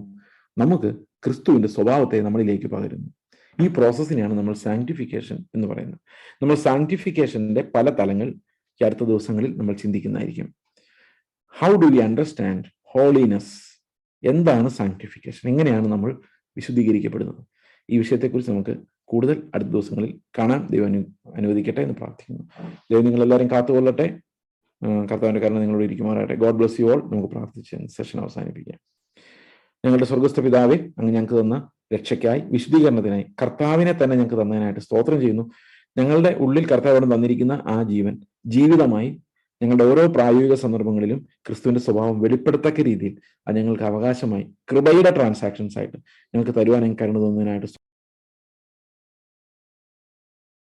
നമുക്ക് ക്രിസ്തുവിന്റെ സ്വഭാവത്തെ നമ്മളിലേക്ക് പകരുന്നു. ഈ പ്രോസസ്സിനെയാണ് നമ്മൾ സാങ്ക്ടിഫിക്കേഷൻ എന്ന് പറയുന്നത്. നമ്മൾ സാങ്ക്ടിഫിക്കേഷന്റെ പല തലങ്ങൾ ഈ അടുത്ത ദിവസങ്ങളിൽ നമ്മൾ ചിന്തിക്കുന്നതായിരിക്കും. How do we understand holiness? എന്താണ് സാങ്ക്ടിഫിക്കേഷൻ? എങ്ങനെയാണ് നമ്മൾ വിശുദ്ധീകരിക്കപ്പെടുന്നത്? ഈ വിഷയത്തെക്കുറിച്ച് നമുക്ക് കൂടുതൽ അടുത്ത ദിവസങ്ങളിൽ കാണാൻ ദൈവം അനുവദിക്കട്ടെ എന്ന് പ്രാർത്ഥിക്കുന്നു. ദൈവം നിങ്ങളെല്ലാവരും കാത്തുകൊള്ളട്ടെ. കർത്താവിന്റെ കാരണം നിങ്ങളോട് ഇരിക്കുമാറാകട്ടെ. God bless you all. നമുക്ക് പ്രാർത്ഥിച്ച് സെഷൻ അവസാനിപ്പിക്കാം. ഞങ്ങളുടെ സ്വർഗസ്ഥ പിതാവേ, അങ്ങ് ഞങ്ങൾക്ക് തന്ന രക്ഷയ്ക്കായി, വിശുദ്ധീകരണത്തിനായി, കർത്താവിനെ തന്നെ ഞങ്ങൾക്ക് തന്നതിനായിട്ട് സ്തോത്രം ചെയ്യുന്നു. ഞങ്ങളുടെ ഉള്ളിൽ കർത്താവോട് തന്നിരിക്കുന്ന ആ ജീവൻ ജീവിതമായി ഞങ്ങളുടെ ഓരോ പ്രായോഗിക സന്ദർഭങ്ങളിലും ക്രിസ്തുവിന്റെ സ്വഭാവം വെളിപ്പെടുത്തക്ക രീതിയിൽ അത് ഞങ്ങൾക്ക് അവകാശമായി കൃപയുടെ ട്രാൻസാക്ഷൻസ് ആയിട്ട് ഞങ്ങൾക്ക് തരുവാൻ കരുണ തോന്നുന്നതിനായിട്ട്